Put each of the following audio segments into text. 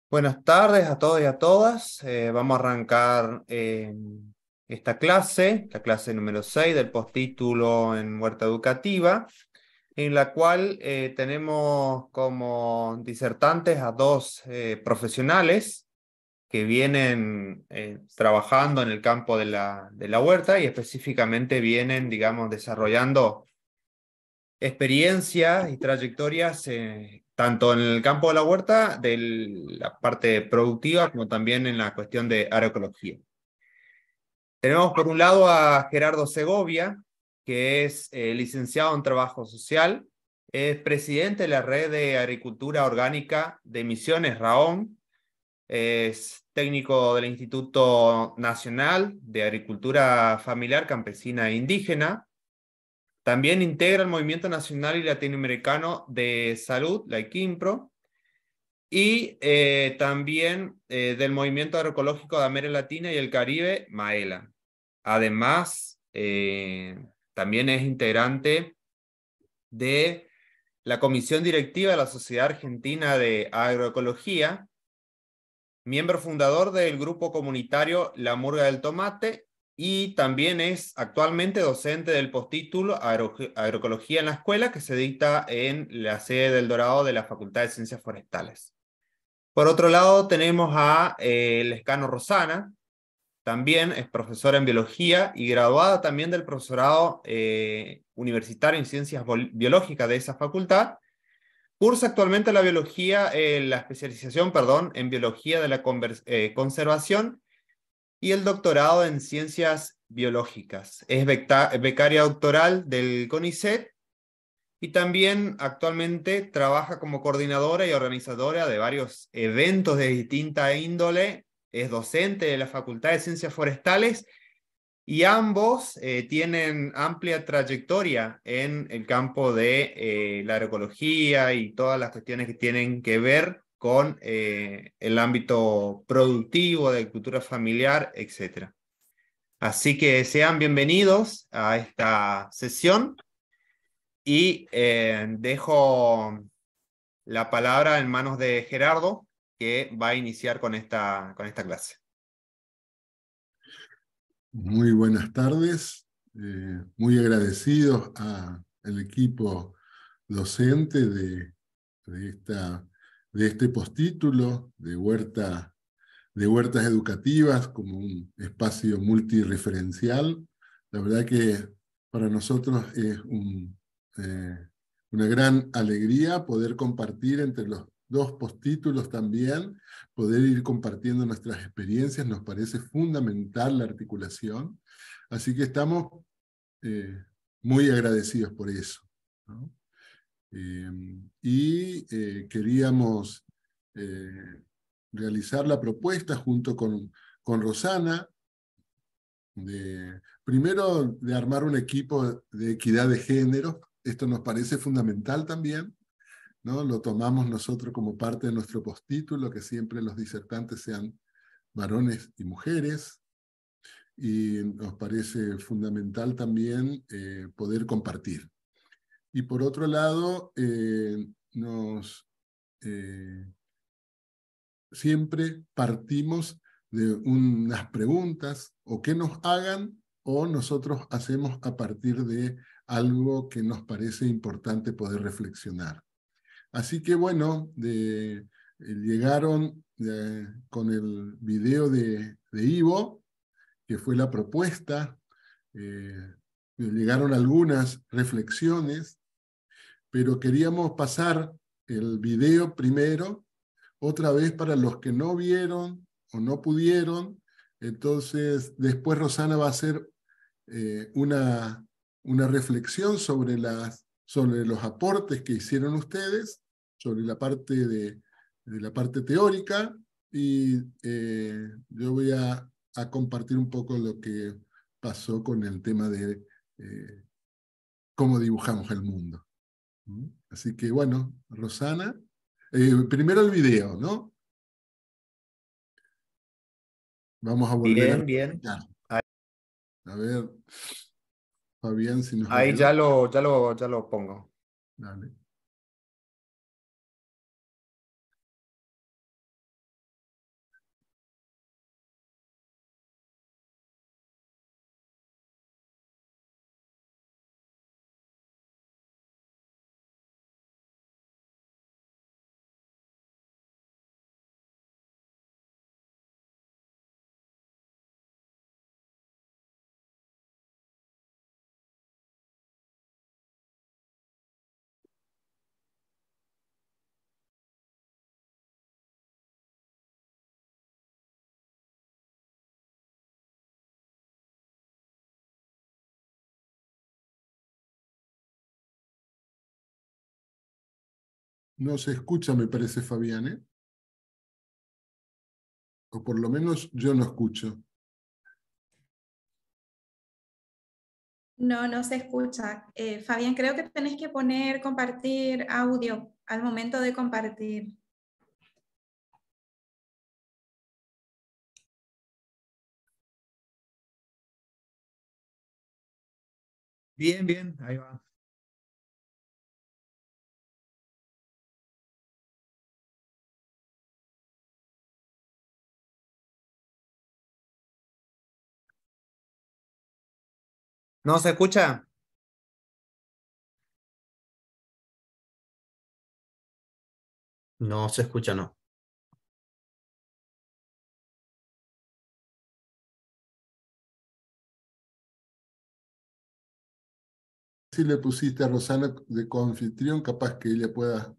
Buenas tardes a todos y a todas. Vamos a arrancar esta clase, la clase número 6 del postítulo en Huerta Educativa, en la cual tenemos como disertantes a dos profesionales que vienen trabajando en el campo de la huerta y específicamente vienen, digamos, desarrollando experiencias y trayectorias tanto en el campo de la huerta, de la parte productiva, como también en la cuestión de agroecología. Tenemos por un lado a Gerardo Segovia, que es licenciado en Trabajo Social, es presidente de la Red de Agricultura Orgánica de Misiones, RAON, es técnico del Instituto Nacional de Agricultura Familiar, Campesina e Indígena. También integra el Movimiento Nacional y Latinoamericano de Salud, la IQIMPRO, y también del Movimiento Agroecológico de América Latina y el Caribe, MAELA. Además, también es integrante de la Comisión Directiva de la Sociedad Argentina de Agroecología, miembro fundador del grupo comunitario La Murga del Tomate, y también es actualmente docente del postítulo Agroecología en la Escuela, que se dicta en la sede del Dorado de la Facultad de Ciencias Forestales. Por otro lado, tenemos a Lescano Rosana, también es profesora en biología y graduada también del profesorado universitario en ciencias biológicas de esa facultad. Cursa actualmente la especialización, perdón, en biología de la conservación y el doctorado en ciencias biológicas. Es becaria doctoral del CONICET y también actualmente trabaja como coordinadora y organizadora de varios eventos de distinta índole. Es docente de la Facultad de Ciencias Forestales y ambos tienen amplia trayectoria en el campo de la agroecología y todas las cuestiones que tienen que ver con el ámbito productivo, de agricultura familiar, etc. Así que sean bienvenidos a esta sesión y dejo la palabra en manos de Gerardo, que va a iniciar con esta clase. Muy buenas tardes, muy agradecidos al equipo docente de, esta, de este postítulo de huertas educativas como un espacio multireferencial. La verdad que para nosotros es una gran alegría poder compartir entre los dos postítulos también, poder ir compartiendo nuestras experiencias, nos parece fundamental la articulación, así que estamos eh, muy agradecidos por eso, ¿no? Queríamos eh, realizar la propuesta junto con Rosana, primero de armar un equipo de equidad de género. Esto nos parece fundamental también, ¿no? Lo tomamos nosotros como parte de nuestro postítulo, que siempre los disertantes sean varones y mujeres, y nos parece fundamental también poder compartir. Y por otro lado, eh, siempre partimos de unas preguntas o que nos hagan o nosotros hacemos a partir de algo que nos parece importante poder reflexionar. Así que bueno, llegaron con el video de Ivo, que fue la propuesta, llegaron algunas reflexiones, pero queríamos pasar el video primero, otra vez para los que no vieron o no pudieron. Entonces, después Rosana va a hacer una reflexión sobre los aportes que hicieron ustedes, sobre la parte teórica, y yo voy a compartir un poco lo que pasó con el tema de cómo dibujamos el mundo. ¿Mm? Así que bueno, Rosana, primero el video, ¿no? Vamos a volver a Bien, bien. refrescar. A ver, Fabián, si nos Ahí ayuda. ya lo pongo. Dale. No se escucha, me parece, Fabián, ¿eh? O por lo menos yo no escucho. No, no se escucha. Fabián, creo que tenés que poner compartir audio al momento de compartir. Bien, bien, ahí va. ¿No se escucha? No se escucha, no. Si le pusiste a Rosana de coanfitrión, capaz que ella pueda.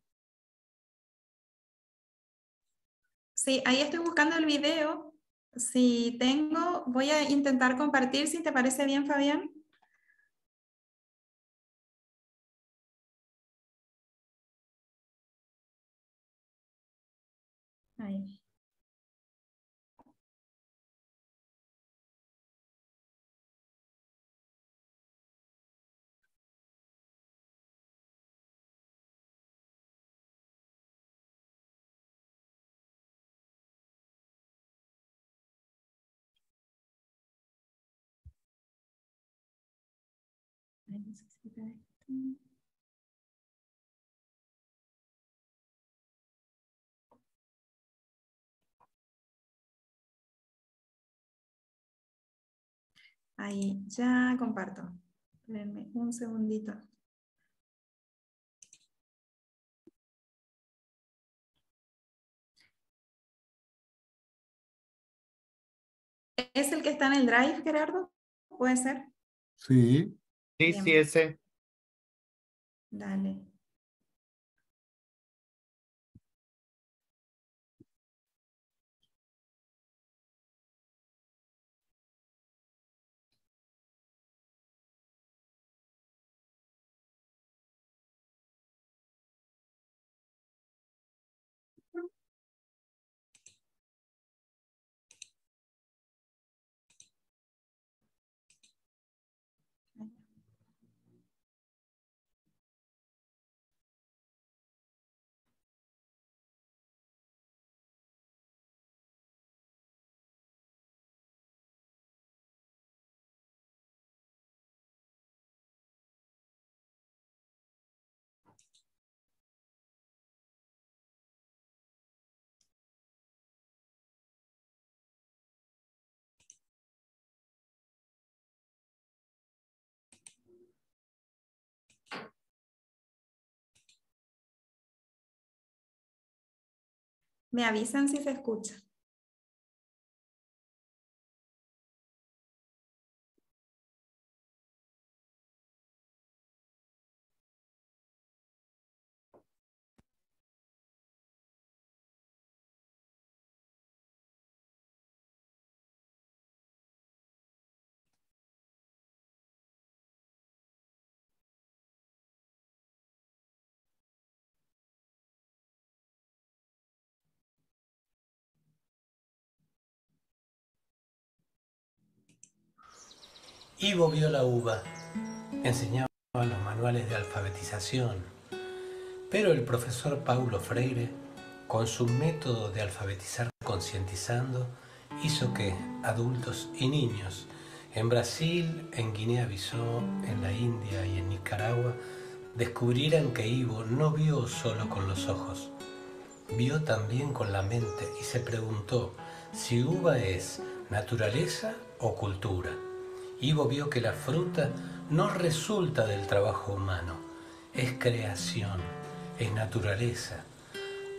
Sí, ahí estoy buscando el video. Si tengo, voy a intentar compartir, si te parece bien, Fabián. Ahí. Ahí necesita esto. Ahí, ya comparto. Denme un segundito. ¿Es el que está en el Drive, Gerardo? ¿Puede ser? Sí. Sí, Bien. sí, ese. Dale. Me avisan si se escucha. Ivo vio la uva, enseñaba los manuales de alfabetización, pero el profesor Paulo Freire, con su método de alfabetizar concientizando, hizo que adultos y niños en Brasil, en Guinea-Bissau, en la India y en Nicaragua descubrieran que Ivo no vio solo con los ojos, vio también con la mente y se preguntó si uva es naturaleza o cultura. Ivo vio que la fruta no resulta del trabajo humano, es creación, es naturaleza.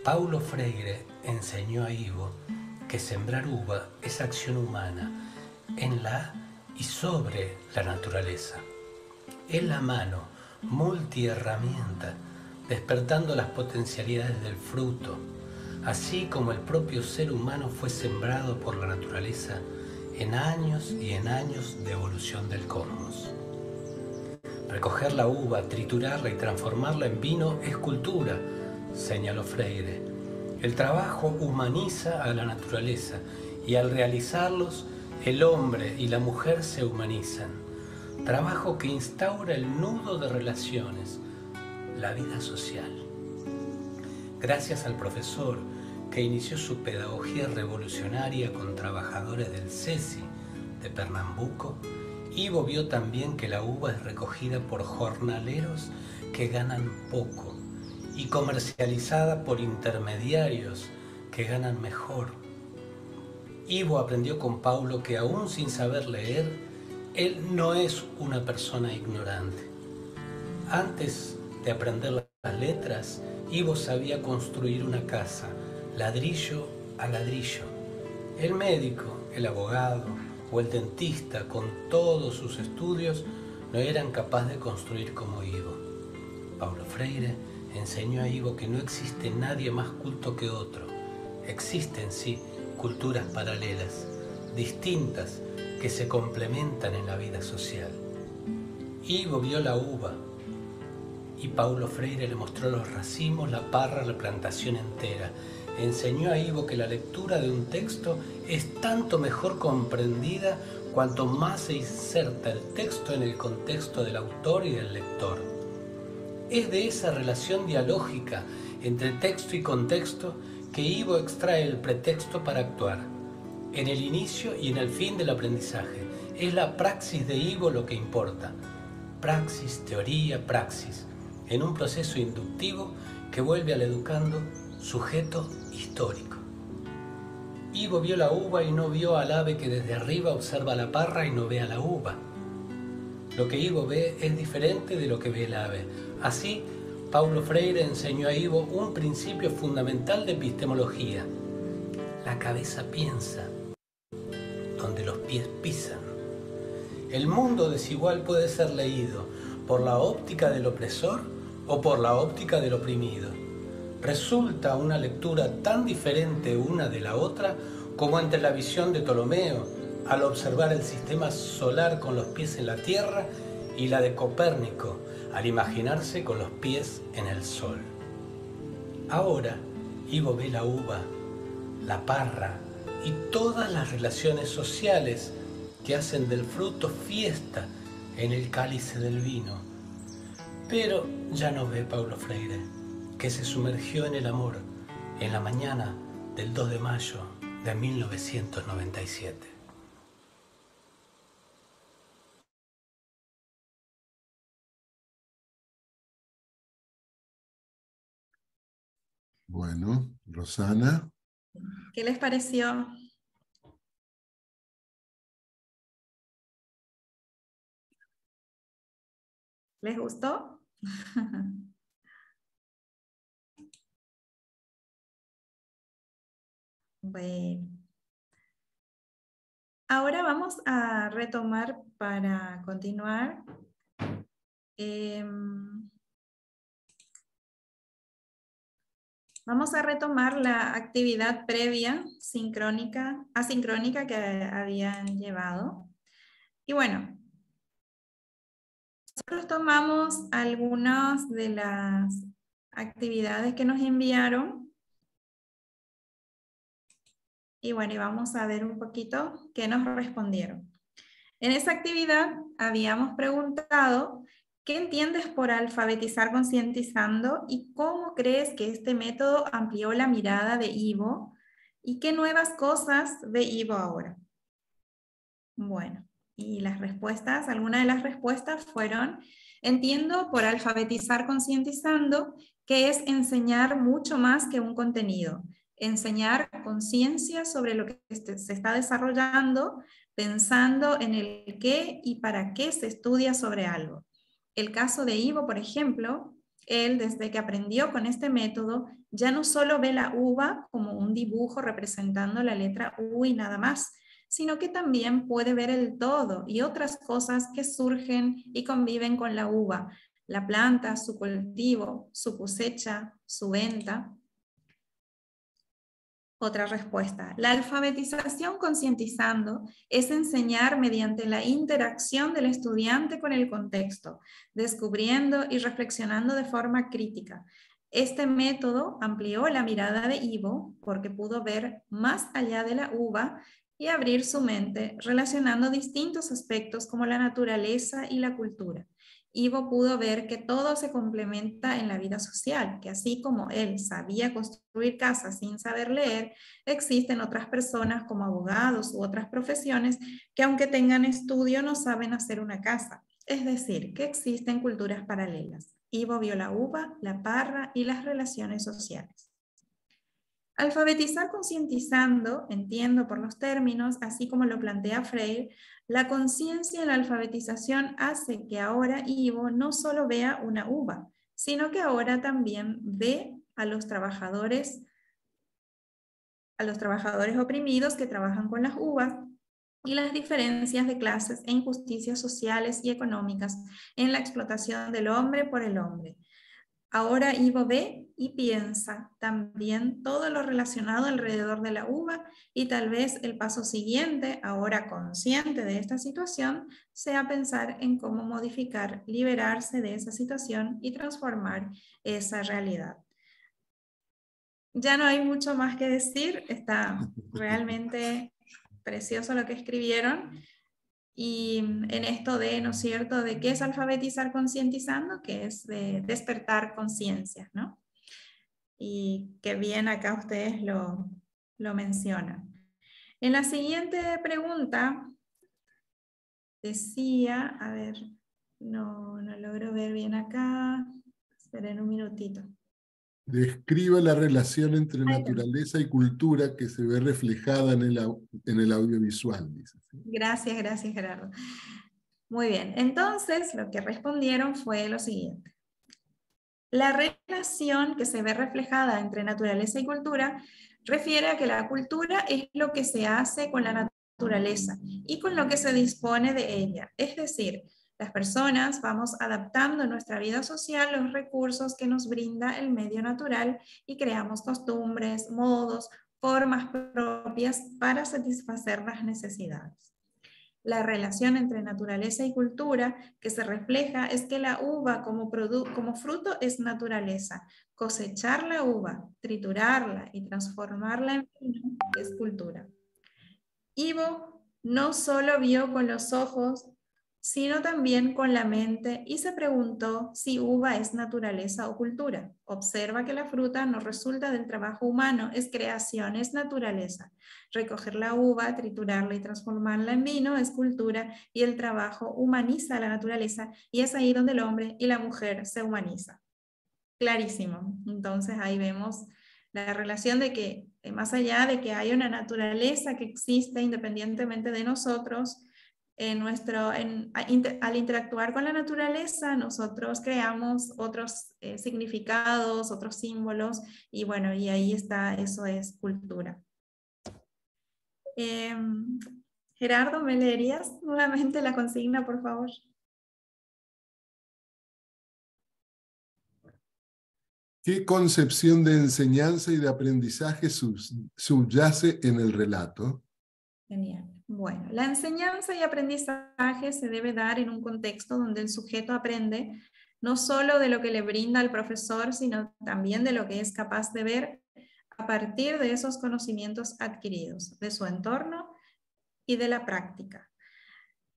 Paulo Freire enseñó a Ivo que sembrar uva es acción humana en la y sobre la naturaleza. Es la mano multiherramienta, despertando las potencialidades del fruto, así como el propio ser humano fue sembrado por la naturaleza en años y en años de evolución del cosmos. Recoger la uva, triturarla y transformarla en vino es cultura, señaló Freire. El trabajo humaniza a la naturaleza y al realizarlos, el hombre y la mujer se humanizan. Trabajo que instaura el nudo de relaciones, la vida social. Gracias al profesor que inició su pedagogía revolucionaria con trabajadores del CESI de Pernambuco, Ivo vio también que la uva es recogida por jornaleros que ganan poco y comercializada por intermediarios que ganan mejor. Ivo aprendió con Paulo que aún sin saber leer, él no es una persona ignorante. Antes de aprender las letras, Ivo sabía construir una casa, ladrillo a ladrillo. El médico, el abogado o el dentista, con todos sus estudios, no eran capaces de construir como Ivo. Paulo Freire enseñó a Ivo que no existe nadie más culto que otro. Existen, sí, culturas paralelas, distintas, que se complementan en la vida social. Ivo vio la uva y Paulo Freire le mostró los racimos, la parra, la plantación entera. Enseñó a Ivo que la lectura de un texto es tanto mejor comprendida cuanto más se inserta el texto en el contexto del autor y del lector. Es de esa relación dialógica entre texto y contexto que Ivo extrae el pretexto para actuar, en el inicio y en el fin del aprendizaje. Es la praxis de Ivo lo que importa. Praxis, teoría, praxis, en un proceso inductivo que vuelve al educando sujeto histórico. Ivo vio la uva y no vio al ave que desde arriba observa la parra y no ve a la uva. Lo que Ivo ve es diferente de lo que ve el ave. Así, Paulo Freire enseñó a Ivo un principio fundamental de epistemología. La cabeza piensa, donde los pies pisan. El mundo desigual puede ser leído por la óptica del opresor o por la óptica del oprimido. Resulta una lectura tan diferente una de la otra como entre la visión de Ptolomeo al observar el sistema solar con los pies en la Tierra y la de Copérnico al imaginarse con los pies en el Sol. Ahora Ivo ve la uva, la parra y todas las relaciones sociales que hacen del fruto fiesta en el cáliz del vino. Pero ya no ve Paulo Freire, que se sumergió en el amor en la mañana del 2 de mayo de 1997. Bueno, Rosana. ¿Qué les pareció? ¿Les gustó? Bueno. Ahora vamos a retomar para continuar. Vamos a retomar la actividad previa, asincrónica que habían llevado. Y bueno, nosotros tomamos algunas de las actividades que nos enviaron. Y bueno, y vamos a ver un poquito qué nos respondieron. En esa actividad habíamos preguntado: ¿qué entiendes por alfabetizar concientizando y cómo crees que este método amplió la mirada de Ivo y qué nuevas cosas ve Ivo ahora? Bueno, y las respuestas, algunas de las respuestas fueron: entiendo por alfabetizar concientizando que es enseñar mucho más que un contenido, enseñar conciencia sobre lo que se está desarrollando, pensando en el qué y para qué se estudia sobre algo. El caso de Ivo, por ejemplo, él desde que aprendió con este método ya no solo ve la uva como un dibujo representando la letra U y nada más, sino que también puede ver el todo y otras cosas que surgen y conviven con la uva, la planta, su cultivo, su cosecha, su venta. Otra respuesta: la alfabetización concientizando es enseñar mediante la interacción del estudiante con el contexto, descubriendo y reflexionando de forma crítica. Este método amplió la mirada de Ivo porque pudo ver más allá de la uva y abrir su mente relacionando distintos aspectos como la naturaleza y la cultura. Ivo pudo ver que todo se complementa en la vida social, que así como él sabía construir casas sin saber leer, existen otras personas como abogados u otras profesiones que aunque tengan estudio no saben hacer una casa. Es decir, que existen culturas paralelas. Ivo vio la uva, la parra y las relaciones sociales. Alfabetizar concientizando, entiendo por los términos, así como lo plantea Freire, la conciencia en la alfabetización hace que ahora Ivo no solo vea una uva, sino que ahora también ve a los trabajadores oprimidos que trabajan con las uvas y las diferencias de clases e injusticias sociales y económicas en la explotación del hombre por el hombre. Ahora Ivo ve y piensa también todo lo relacionado alrededor de la uva y tal vez el paso siguiente, ahora consciente de esta situación, sea pensar en cómo modificar, liberarse de esa situación y transformar esa realidad. Ya no hay mucho más que decir, está realmente precioso lo que escribieron. Y en esto de, ¿no es cierto?, de qué es alfabetizar concientizando, que es de despertar conciencias, ¿no? Y que bien acá ustedes lo mencionan. En la siguiente pregunta decía, a ver, no logro ver bien acá, esperen un minutito. Describa la relación entre naturaleza y cultura que se ve reflejada en el audiovisual, dice. Gracias, Gerardo. Muy bien, entonces lo que respondieron fue lo siguiente. La relación que se ve reflejada entre naturaleza y cultura refiere a que la cultura es lo que se hace con la naturaleza y con lo que se dispone de ella. Es decir, las personas vamos adaptando en nuestra vida social los recursos que nos brinda el medio natural y creamos costumbres, modos, formas propias para satisfacer las necesidades. La relación entre naturaleza y cultura que se refleja es que la uva como fruto es naturaleza. Cosechar la uva, triturarla y transformarla en vino es cultura. Ivo no solo vio con los ojos, sino también con la mente y se preguntó si uva es naturaleza o cultura. Observa que la fruta no resulta del trabajo humano, es creación, es naturaleza. Recoger la uva, triturarla y transformarla en vino es cultura y el trabajo humaniza la naturaleza y es ahí donde el hombre y la mujer se humanizan. Clarísimo. Entonces ahí vemos la relación de que más allá de que hay una naturaleza que existe independientemente de nosotros, al interactuar con la naturaleza, nosotros creamos otros significados, otros símbolos, y bueno, y ahí está, eso es cultura. Gerardo, ¿me leerías nuevamente la consigna, por favor? ¿Qué concepción de enseñanza y de aprendizaje subyace en el relato? Genial. Bueno, la enseñanza y aprendizaje se debe dar en un contexto donde el sujeto aprende no solo de lo que le brinda el profesor, sino también de lo que es capaz de ver a partir de esos conocimientos adquiridos, de su entorno y de la práctica.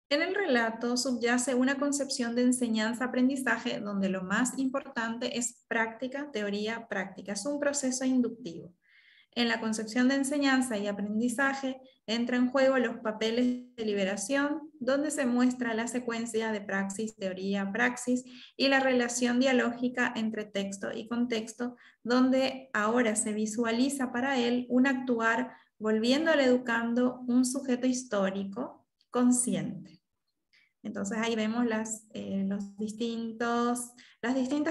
En el relato subyace una concepción de enseñanza-aprendizaje donde lo más importante es práctica, teoría, práctica. Es un proceso inductivo. En la concepción de enseñanza y aprendizaje entra en juego los papeles de liberación, donde se muestra la secuencia de praxis, teoría, praxis y la relación dialógica entre texto y contexto, donde ahora se visualiza para él un actuar volviendo al educando un sujeto histórico consciente. Entonces ahí vemos las distintas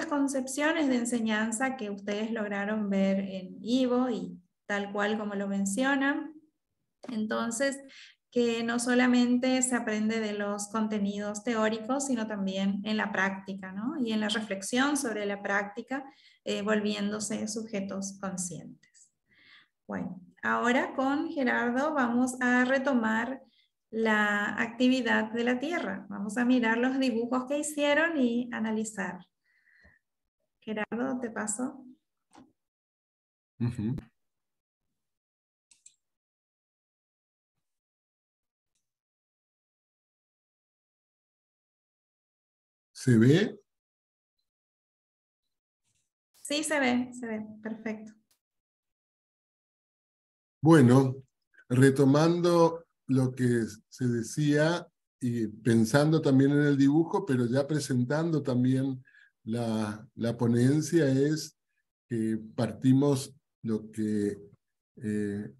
concepciones de enseñanza que ustedes lograron ver en Ivo y tal cual como lo mencionan. Entonces, que no solamente se aprende de los contenidos teóricos, sino también en la práctica, ¿no? Y en la reflexión sobre la práctica, volviéndose sujetos conscientes. Bueno, ahora con Gerardo vamos a retomar la actividad de la Tierra. Vamos a mirar los dibujos que hicieron y analizar. Gerardo, te paso. Ujú. ¿Se ve? Sí, se ve, perfecto. Bueno, retomando lo que se decía y pensando también en el dibujo, pero ya presentando también la ponencia, es que partimos lo que eh,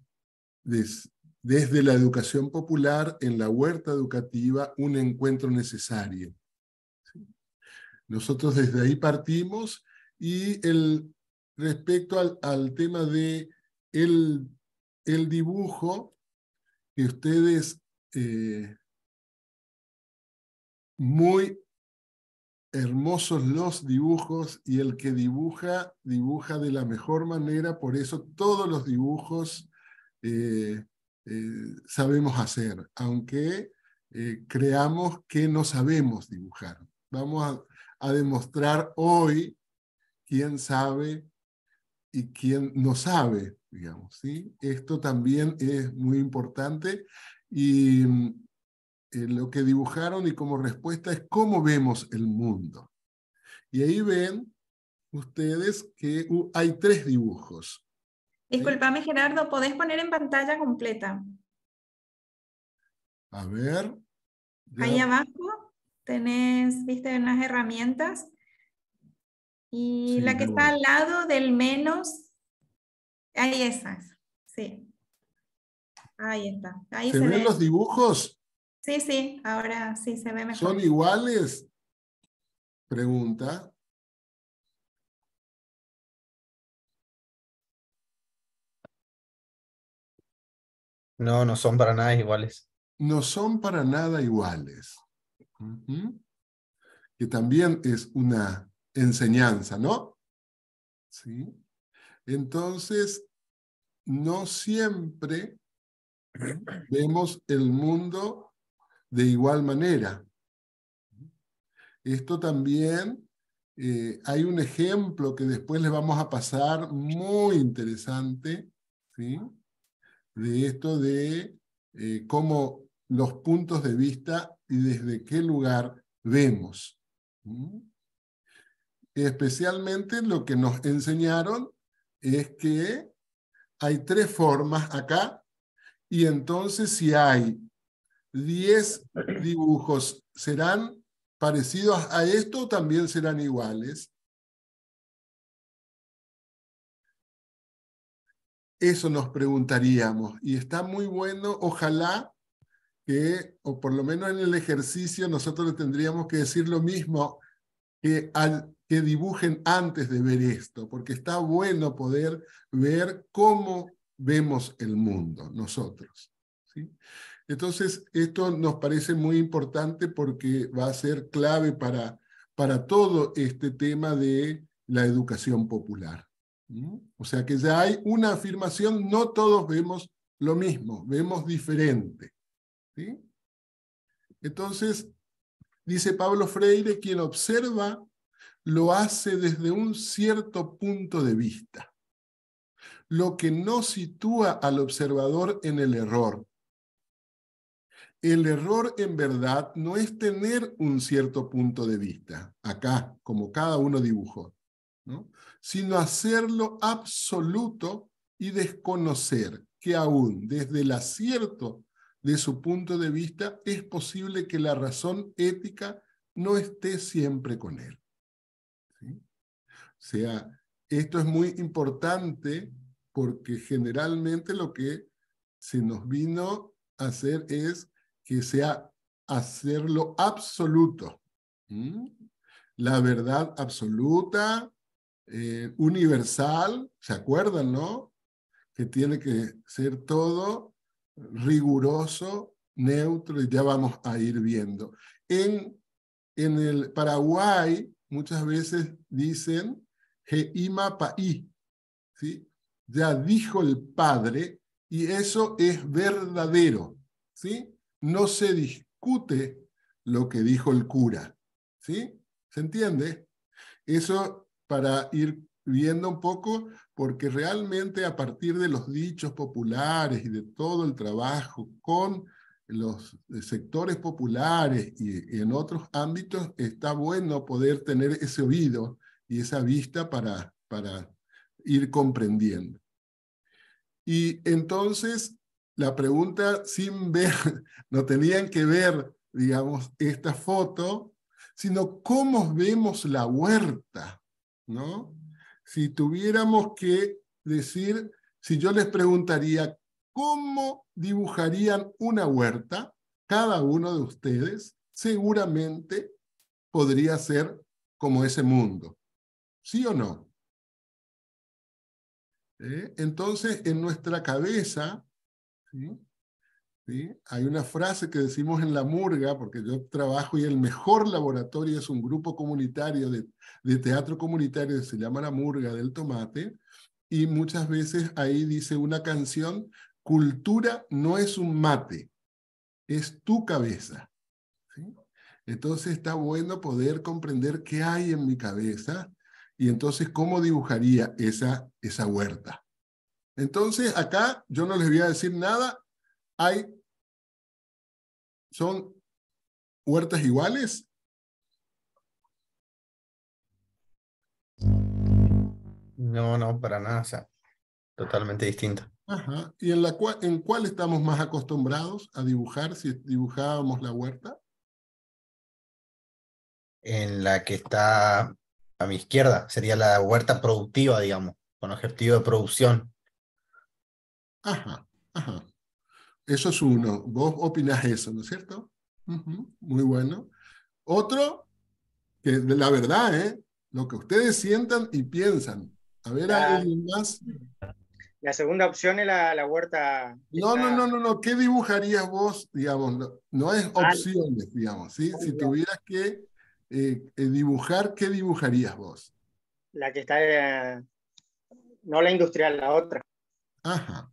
desde la educación popular en la huerta educativa, un encuentro necesario. Nosotros desde ahí partimos y respecto al tema de el dibujo, que ustedes muy hermosos los dibujos, y el que dibuja, dibuja de la mejor manera, por eso todos los dibujos sabemos hacer, aunque creamos que no sabemos dibujar. Vamos a demostrar hoy quién sabe y quién no sabe, digamos, ¿sí? Esto también es muy importante, y lo que dibujaron y como respuesta es cómo vemos el mundo. Y ahí ven ustedes que hay 3 dibujos. ¿Sí? Discúlpame, Gerardo, ¿podés poner en pantalla completa? A ver. Ahí Ya, abajo tenés, viste, unas herramientas. Y sí, la que ya está voy. al lado del menos, ahí esas, sí. Ahí está, ahí ¿Se se ven ve. los dibujos? Sí, sí, ahora sí se ve mejor. ¿Son iguales? Pregunta. No, no son para nada iguales. No son para nada iguales. Ujú. Que también es una enseñanza, ¿no? ¿Sí? Entonces, no siempre vemos el mundo de igual manera. Esto también, hay un ejemplo que después les vamos a pasar muy interesante, ¿sí? De esto de cómo los puntos de vista y desde qué lugar vemos. ¿Mm? Especialmente lo que nos enseñaron es que hay 3 formas acá, y entonces si hay 10 dibujos, ¿serán parecidos a esto o también serán iguales? Eso nos preguntaríamos, y está muy bueno. Ojalá que, o por lo menos en el ejercicio, nosotros le tendríamos que decir lo mismo, que dibujen antes de ver esto, porque está bueno poder ver cómo vemos el mundo nosotros, ¿sí? Entonces, esto nos parece muy importante porque va a ser clave para todo este tema de la educación popular. ¿Mm? O sea que ya hay una afirmación, no todos vemos lo mismo, vemos diferente, ¿sí? Entonces, dice Pablo Freire, quien observa lo hace desde un cierto punto de vista, lo que no sitúa al observador en el error. El error en verdad no es tener un cierto punto de vista, acá, como cada uno dibujó, ¿no? Sino hacerlo absoluto y desconocer que aún desde el acierto de su punto de vista es posible que la razón ética no esté siempre con él, ¿sí? O sea, esto es muy importante porque generalmente lo que se nos vino a hacer es que sea hacerlo absoluto. ¿Mm? La verdad absoluta, universal, ¿se acuerdan, no? Que tiene que ser todo riguroso, neutro, y ya vamos a ir viendo. En el Paraguay muchas veces dicen Heima Paí, ¿sí? Ya dijo el padre, y eso es verdadero, ¿sí? No se discute lo que dijo el cura, ¿sí? ¿Se entiende? Eso para ir viendo un poco, porque realmente a partir de los dichos populares y de todo el trabajo con los sectores populares y en otros ámbitos, está bueno poder tener ese oído y esa vista para ir comprendiendo. Y entonces la pregunta sin ver, no tenían que ver, digamos, esta foto, sino cómo vemos la huerta, ¿no? Si tuviéramos que decir, si yo les preguntaría, ¿cómo dibujarían una huerta? Cada uno de ustedes seguramente podría ser como ese mundo. ¿Sí o no? Entonces, en nuestra cabeza, ¿sí? ¿Sí? Hay una frase que decimos en la Murga, porque yo trabajo y el mejor laboratorio es un grupo comunitario de teatro comunitario que se llama La Murga del Tomate, y muchas veces ahí dice una canción, cultura no es un mate, es tu cabeza. ¿Sí? Entonces está bueno poder comprender qué hay en mi cabeza y entonces cómo dibujaría esa huerta. Entonces acá yo no les voy a decir nada, son huertas iguales. No, no, para nada, o sea, totalmente distinto. Ajá. ¿Y en cuál estamos más acostumbrados a dibujar si dibujábamos la huerta? En la que está a mi izquierda sería la huerta productiva, digamos, con objetivo de producción. Ajá, ajá. Eso es uno. Vos opinás eso, ¿no es cierto? Ujú, muy bueno. Otro, que la verdad, lo que ustedes sientan y piensan. A ver, ¿hay La, alguien más? la segunda opción es la huerta. No. ¿Qué dibujarías vos, digamos? No, no es Ah, opciones, digamos, ¿sí? Si ya. tuvieras que dibujar, ¿qué dibujarías vos? La que está, no la industrial, la otra. Ajá.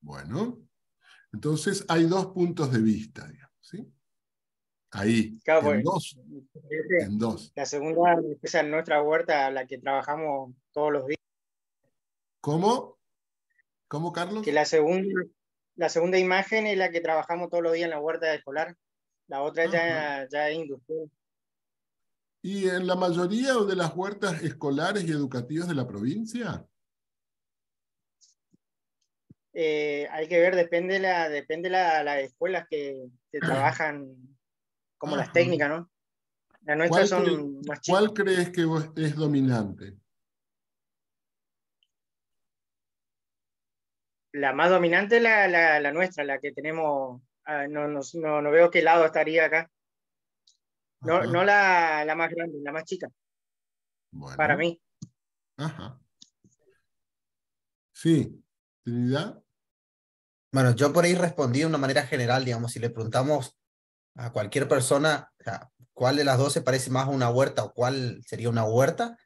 Bueno, entonces hay dos puntos de vista, digamos, ¿sí? Ahí, Claro, en pues, dos, en dos. la segunda, esa es nuestra huerta, la que trabajamos todos los días. ¿Cómo? ¿Cómo, Que Carlos? la segunda imagen es la que trabajamos todos los días en la huerta escolar. La otra Ajá. ya es industrial. ¿Y en la mayoría de las huertas escolares y educativas de la provincia? Hay que ver, depende las escuelas que trabajan como las Ajá. técnicas, ¿no? Las nuestras ¿Cuál, cre- son más chicas. ¿Cuál crees que es dominante? La más dominante es la nuestra, la que tenemos. No veo qué lado estaría acá. No, Ajá. no la más grande, la más chica, para Bueno. mí. Ajá. Sí. Trinidad. Bueno, yo por ahí respondí de una manera general, digamos, si le preguntamos a cualquier persona, o sea, cuál de las dos se parece más a una huerta o cuál sería una huerta,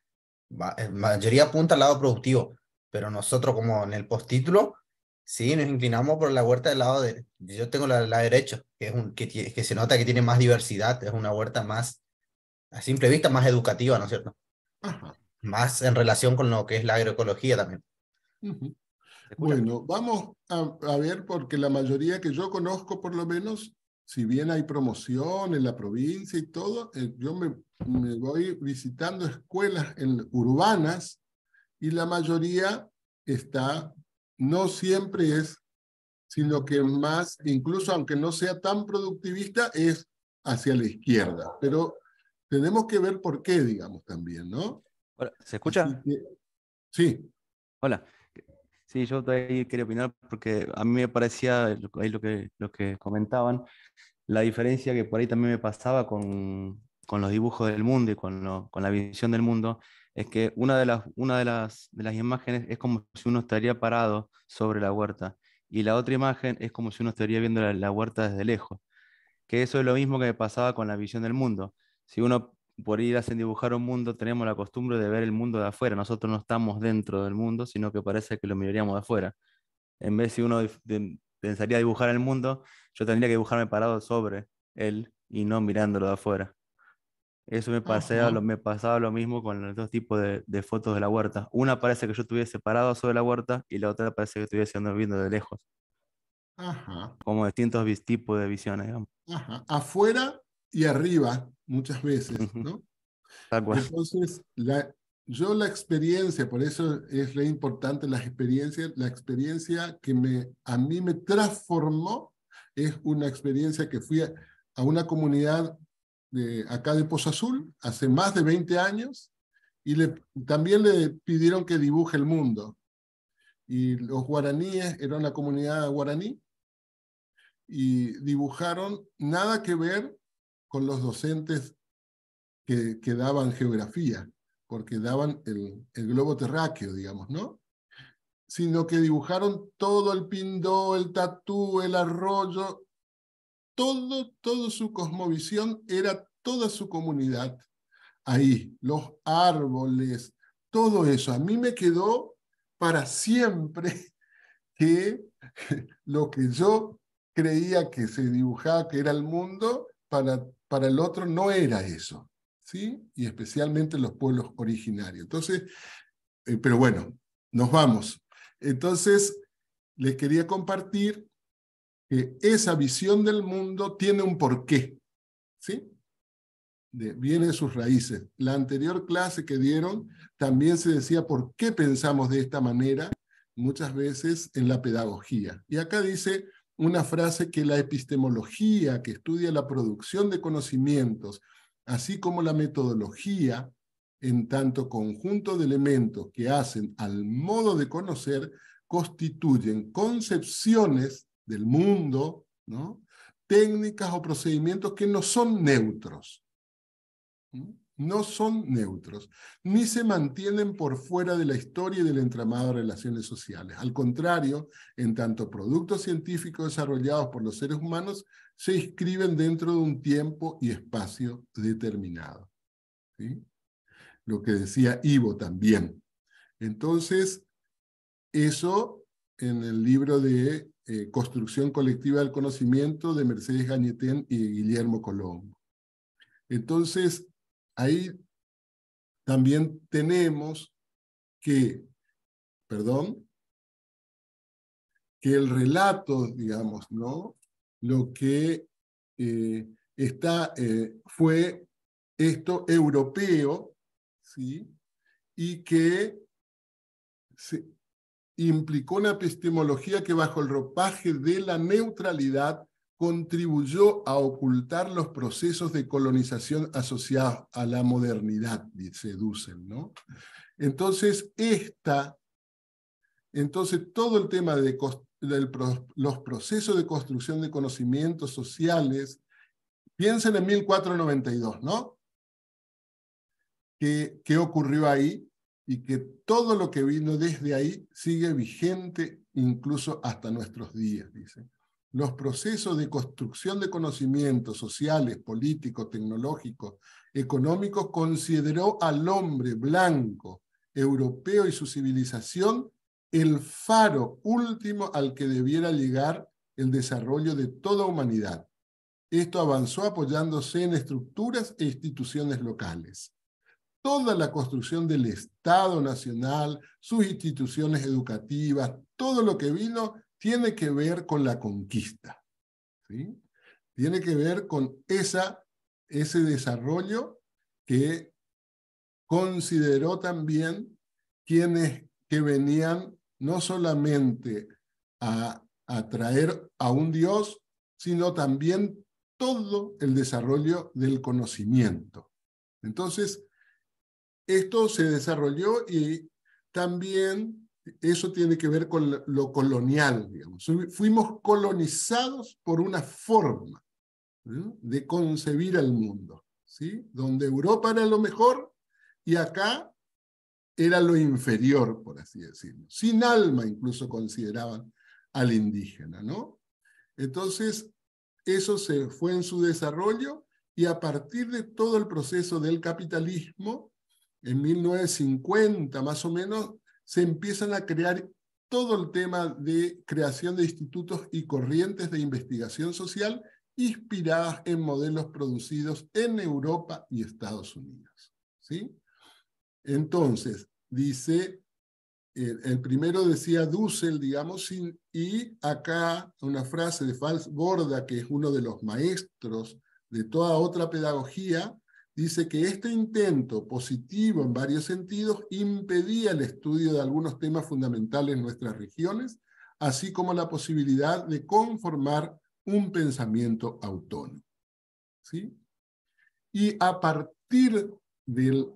en mayoría apunta al lado productivo, pero nosotros como en el postítulo, sí, nos inclinamos por la huerta del lado de, yo tengo la derecha, que, que se nota que tiene más diversidad, es una huerta más, a simple vista, más educativa, ¿no es cierto? Ajá. Más en relación con lo que es la agroecología también. Ujú. ¿Se escucha? Bueno, vamos a ver, porque la mayoría que yo conozco, por lo menos, si bien hay promoción en la provincia y todo, yo me voy visitando escuelas urbanas y la mayoría está, no siempre es, sino que más, incluso aunque no sea tan productivista, es hacia la izquierda. Pero tenemos que ver por qué, digamos, también, ¿no? Hola, ¿se Así escucha? que, sí. Hola. Sí, yo ahí quería opinar porque a mí me parecía ahí lo que comentaban, la diferencia que por ahí también me pasaba con los dibujos del mundo y con la visión del mundo, es que de las imágenes es como si uno estaría parado sobre la huerta y la otra imagen es como si uno estaría viendo la huerta desde lejos, que eso es lo mismo que me pasaba con la visión del mundo. Si uno por ir a hacer dibujar un mundo, tenemos la costumbre de ver el mundo de afuera. Nosotros no estamos dentro del mundo, sino que parece que lo miraríamos de afuera. En vez si uno pensaría dibujar el mundo, yo tendría que dibujarme parado sobre él y no mirándolo de afuera. Eso me Ajá. me pasaba lo mismo con los dos tipos de fotos de la huerta. Una parece que yo estuviese parado sobre la huerta y la otra parece que estuviese andando viendo de lejos, Ajá. como distintos tipos de visiones, digamos. Ajá. Afuera y arriba, muchas veces, Ujú, ¿no? tal cual. Entonces, yo la experiencia, por eso es re importante la experiencia que a mí me transformó, es una experiencia que fui a una comunidad acá de Pozo Azul hace más de 20 años y también le pidieron que dibuje el mundo. Y los guaraníes, era una comunidad guaraní, y dibujaron nada que ver con los docentes que daban geografía, porque daban el globo terráqueo, digamos, ¿no? Sino que dibujaron todo el Pindó, el Tatú, el arroyo, todo su cosmovisión era toda su comunidad ahí, los árboles, todo eso. A mí me quedó para siempre que lo que yo creía que se dibujaba, que era el mundo, para el otro no era eso, ¿sí? Y especialmente los pueblos originarios. Entonces, pero bueno, nos vamos. Entonces, les quería compartir que esa visión del mundo tiene un porqué, ¿sí? Viene de sus raíces. La anterior clase que dieron también se decía por qué pensamos de esta manera, muchas veces en la pedagogía. Y acá dice una frase que la epistemología, que estudia la producción de conocimientos, así como la metodología, en tanto conjunto de elementos que hacen al modo de conocer, constituyen concepciones del mundo, ¿no? Técnicas o procedimientos que no son neutros. No son neutros, ni se mantienen por fuera de la historia y del entramado de relaciones sociales. Al contrario, en tanto productos científicos desarrollados por los seres humanos, se inscriben dentro de un tiempo y espacio determinado. ¿Sí? Lo que decía Ivo también. Entonces, eso en el libro de Construcción Colectiva del Conocimiento de Mercedes Gañetén y Guillermo Colombo. Entonces, ahí también tenemos que, perdón, que el relato, digamos, ¿no? Lo que fue esto europeo, ¿sí? Y que implicó una epistemología que bajo el ropaje de la neutralidad contribuyó a ocultar los procesos de colonización asociados a la modernidad, dice Dussel, ¿no? Entonces, todo el tema de los procesos de construcción de conocimientos sociales, piensen en 1492, ¿no? ¿Qué ocurrió ahí? Y que todo lo que vino desde ahí sigue vigente incluso hasta nuestros días, dice. Los procesos de construcción de conocimientos sociales, políticos, tecnológicos, económicos, consideró al hombre blanco, europeo y su civilización el faro último al que debiera llegar el desarrollo de toda humanidad. Esto avanzó apoyándose en estructuras e instituciones locales. Toda la construcción del Estado Nacional, sus instituciones educativas, todo lo que vino tiene que ver con la conquista, ¿sí? Tiene que ver con ese desarrollo que consideró también quienes que venían no solamente a traer a un Dios, sino también todo el desarrollo del conocimiento. Entonces, esto se desarrolló y también eso tiene que ver con lo colonial, digamos. Fuimos colonizados por una forma, ¿no?, de concebir el mundo, ¿sí? Donde Europa era lo mejor y acá era lo inferior, por así decirlo. Sin alma incluso consideraban al indígena, ¿no? Entonces, eso se fue en su desarrollo y a partir de todo el proceso del capitalismo, en 1950 más o menos, se empiezan a crear todo el tema de creación de institutos y corrientes de investigación social inspiradas en modelos producidos en Europa y Estados Unidos. ¿Sí? Entonces, dice, el primero decía Dussel, digamos, y acá una frase de Fals Borda, que es uno de los maestros de toda otra pedagogía, dice que este intento positivo en varios sentidos impedía el estudio de algunos temas fundamentales en nuestras regiones, así como la posibilidad de conformar un pensamiento autónomo. ¿Sí? Y a partir de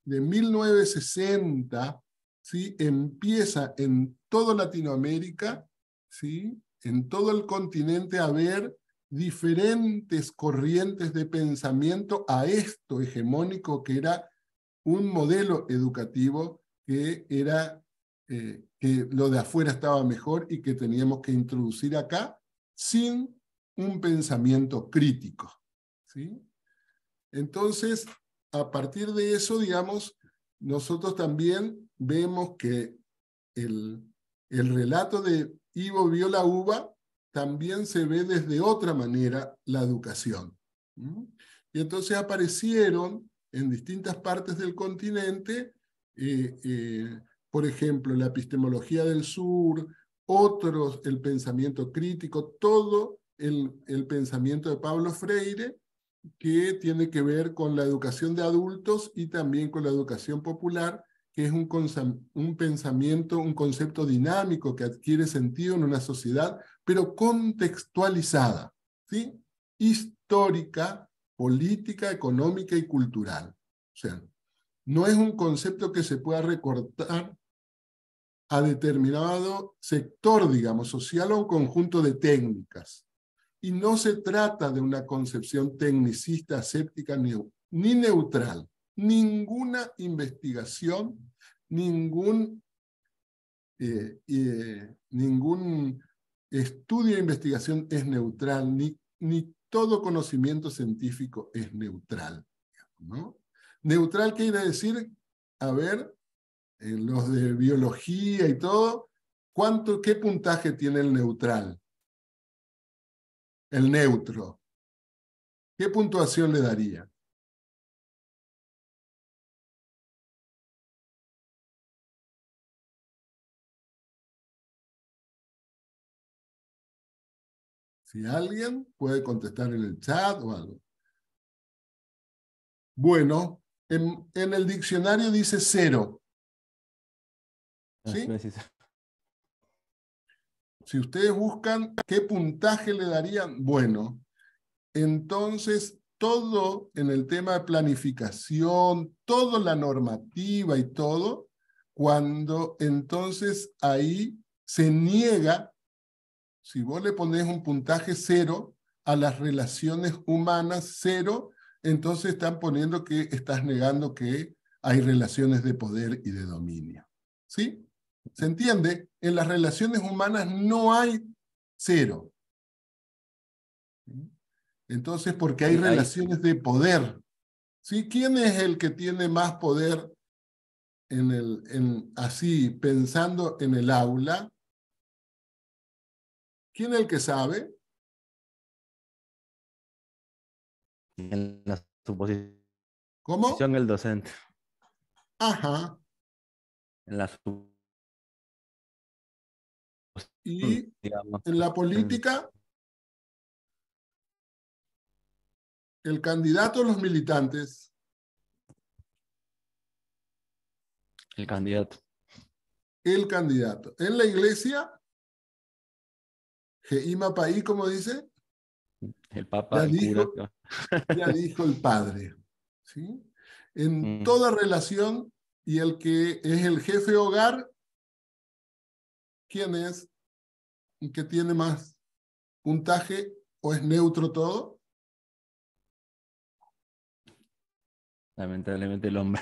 de 1960, ¿sí? Empieza en toda Latinoamérica, ¿sí? En todo el continente a haber diferentes corrientes de pensamiento a esto hegemónico que era un modelo educativo que era que lo de afuera estaba mejor y que teníamos que introducir acá sin un pensamiento crítico. ¿Sí? Entonces, a partir de eso, digamos, nosotros también vemos que el relato de Ivo vio la uva también se ve desde otra manera la educación. ¿Mm? Y entonces aparecieron en distintas partes del continente, por ejemplo, la epistemología del sur, otros, el pensamiento crítico, todo el pensamiento de Pablo Freire, que tiene que ver con la educación de adultos y también con la educación popular, que es un pensamiento, un concepto dinámico que adquiere sentido en una sociedad, pero contextualizada, ¿sí? Histórica, política, económica y cultural. O sea, no es un concepto que se pueda recortar a determinado sector, digamos, social o un conjunto de técnicas. Y no se trata de una concepción tecnicista, aséptica ni neutral. Ninguna investigación, ningún estudio de investigación es neutral, ni todo conocimiento científico es neutral, ¿no? Neutral quiere decir, a ver, en los de biología y todo, ¿qué puntaje tiene el neutral? El neutro. ¿Qué puntuación le daría? Si alguien puede contestar en el chat o algo. Bueno, en el diccionario dice 0. ¿Sí? Si ustedes buscan qué puntaje le darían, bueno, entonces todo en el tema de planificación, toda la normativa y todo, cuando entonces ahí se niega, si vos le pones un puntaje 0 a las relaciones humanas 0, entonces están poniendo que estás negando que hay relaciones de poder y de dominio. ¿Sí? ¿Se entiende? En las relaciones humanas no hay 0. Entonces, porque hay relaciones de poder. ¿Sí? ¿Quién es el que tiene más poder así, pensando en el aula? ¿Quién es el que sabe? En la suposición ¿Cómo? el docente. Ajá. En la Y digamos, en la política, el candidato o los militantes. el candidato. El candidato. En la iglesia, Geima Paí, como dice, El papa, el cura. ya dijo el padre. ¿Sí? En Mm. toda relación, y el que es el jefe hogar, ¿quién es? ¿Y que tiene más puntaje o es neutro todo? Lamentablemente el hombre.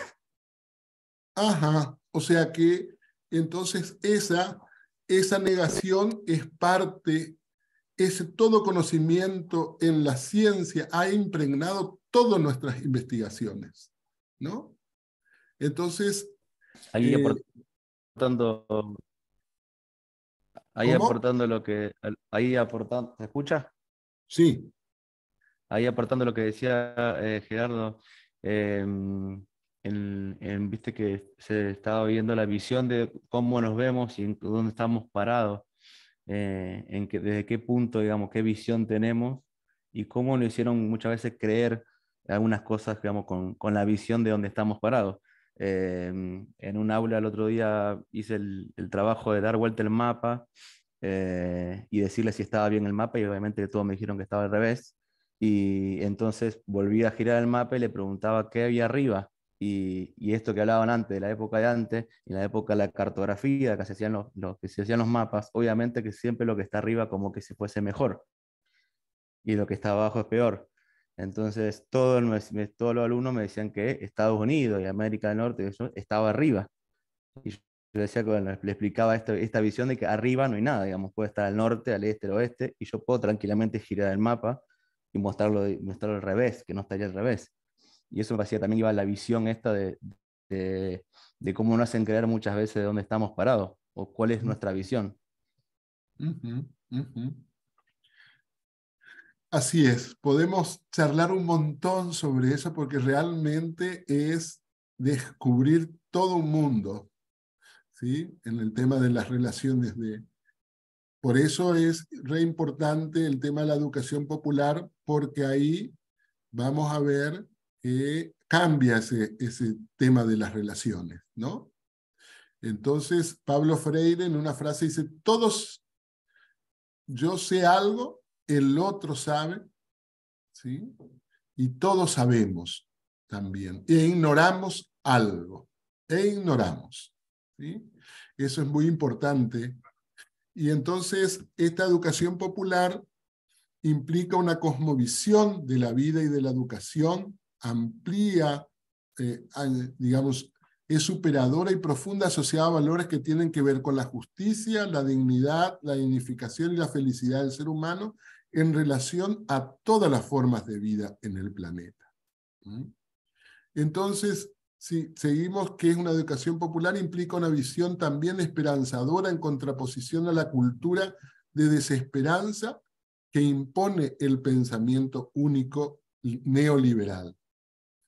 Ajá, o sea que entonces esa negación es parte, ese todo conocimiento en la ciencia ha impregnado todas nuestras investigaciones, ¿no? Entonces, Ahí aportando, ahí ¿cómo? aportando lo que, ahí aportando, ¿se escucha? Sí. Ahí apartando lo que decía Gerardo, viste que se estaba viendo la visión de cómo nos vemos y en dónde estamos parados, desde qué punto, digamos, qué visión tenemos y cómo nos hicieron muchas veces creer algunas cosas, digamos, con la visión de dónde estamos parados. En un aula el otro día hice el trabajo de dar vuelta el mapa y decirle si estaba bien el mapa y obviamente todos me dijeron que estaba al revés. Y entonces volví a girar el mapa y le preguntaba qué había arriba. Y esto que hablaban antes, de la época de antes, en la época de la cartografía, que se hacían que se hacían los mapas, obviamente que siempre lo que está arriba como que se fuese mejor y lo que está abajo es peor. Entonces todos los alumnos me decían que Estados Unidos y América del Norte eso, estaba arriba. Y yo decía, bueno, le explicaba esta visión de que arriba no hay nada, digamos, puede estar al norte, al este, al oeste, y yo puedo tranquilamente girar el mapa y mostrarlo al revés, que no estaría al revés. Y eso me parecía también iba a la visión esta de cómo nos hacen creer muchas veces de dónde estamos parados o cuál es nuestra visión. Así es, podemos charlar un montón sobre eso porque realmente es descubrir todo un mundo, ¿sí? En el tema de las relaciones de... Por eso es re importante el tema de la educación popular, porque ahí vamos a ver que cambia ese tema de las relaciones, ¿no? Entonces, Pablo Freire en una frase dice, todos, yo sé algo, el otro sabe, ¿sí? Y todos sabemos también, e ignoramos algo, ¿sí? Eso es muy importante. Y entonces, esta educación popular implica una cosmovisión de la vida y de la educación, amplía, digamos, es superadora y profunda asociada a valores que tienen que ver con la justicia, la dignidad, la dignificación y la felicidad del ser humano en relación a todas las formas de vida en el planeta. Entonces, si seguimos que es una educación popular, implica una visión también esperanzadora en contraposición a la cultura de desesperanza que impone el pensamiento único neoliberal,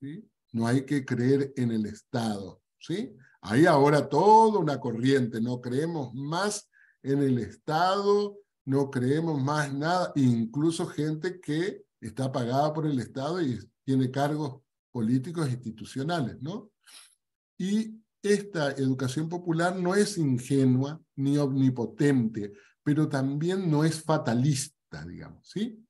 ¿sí? No hay que creer en el Estado, ¿sí? Hay ahora toda una corriente, no creemos más en el Estado, no creemos más nada, incluso gente que está pagada por el Estado y tiene cargos políticos e institucionales, ¿no? Y esta educación popular no es ingenua ni omnipotente, pero también no es fatalista, digamos, ¿sí?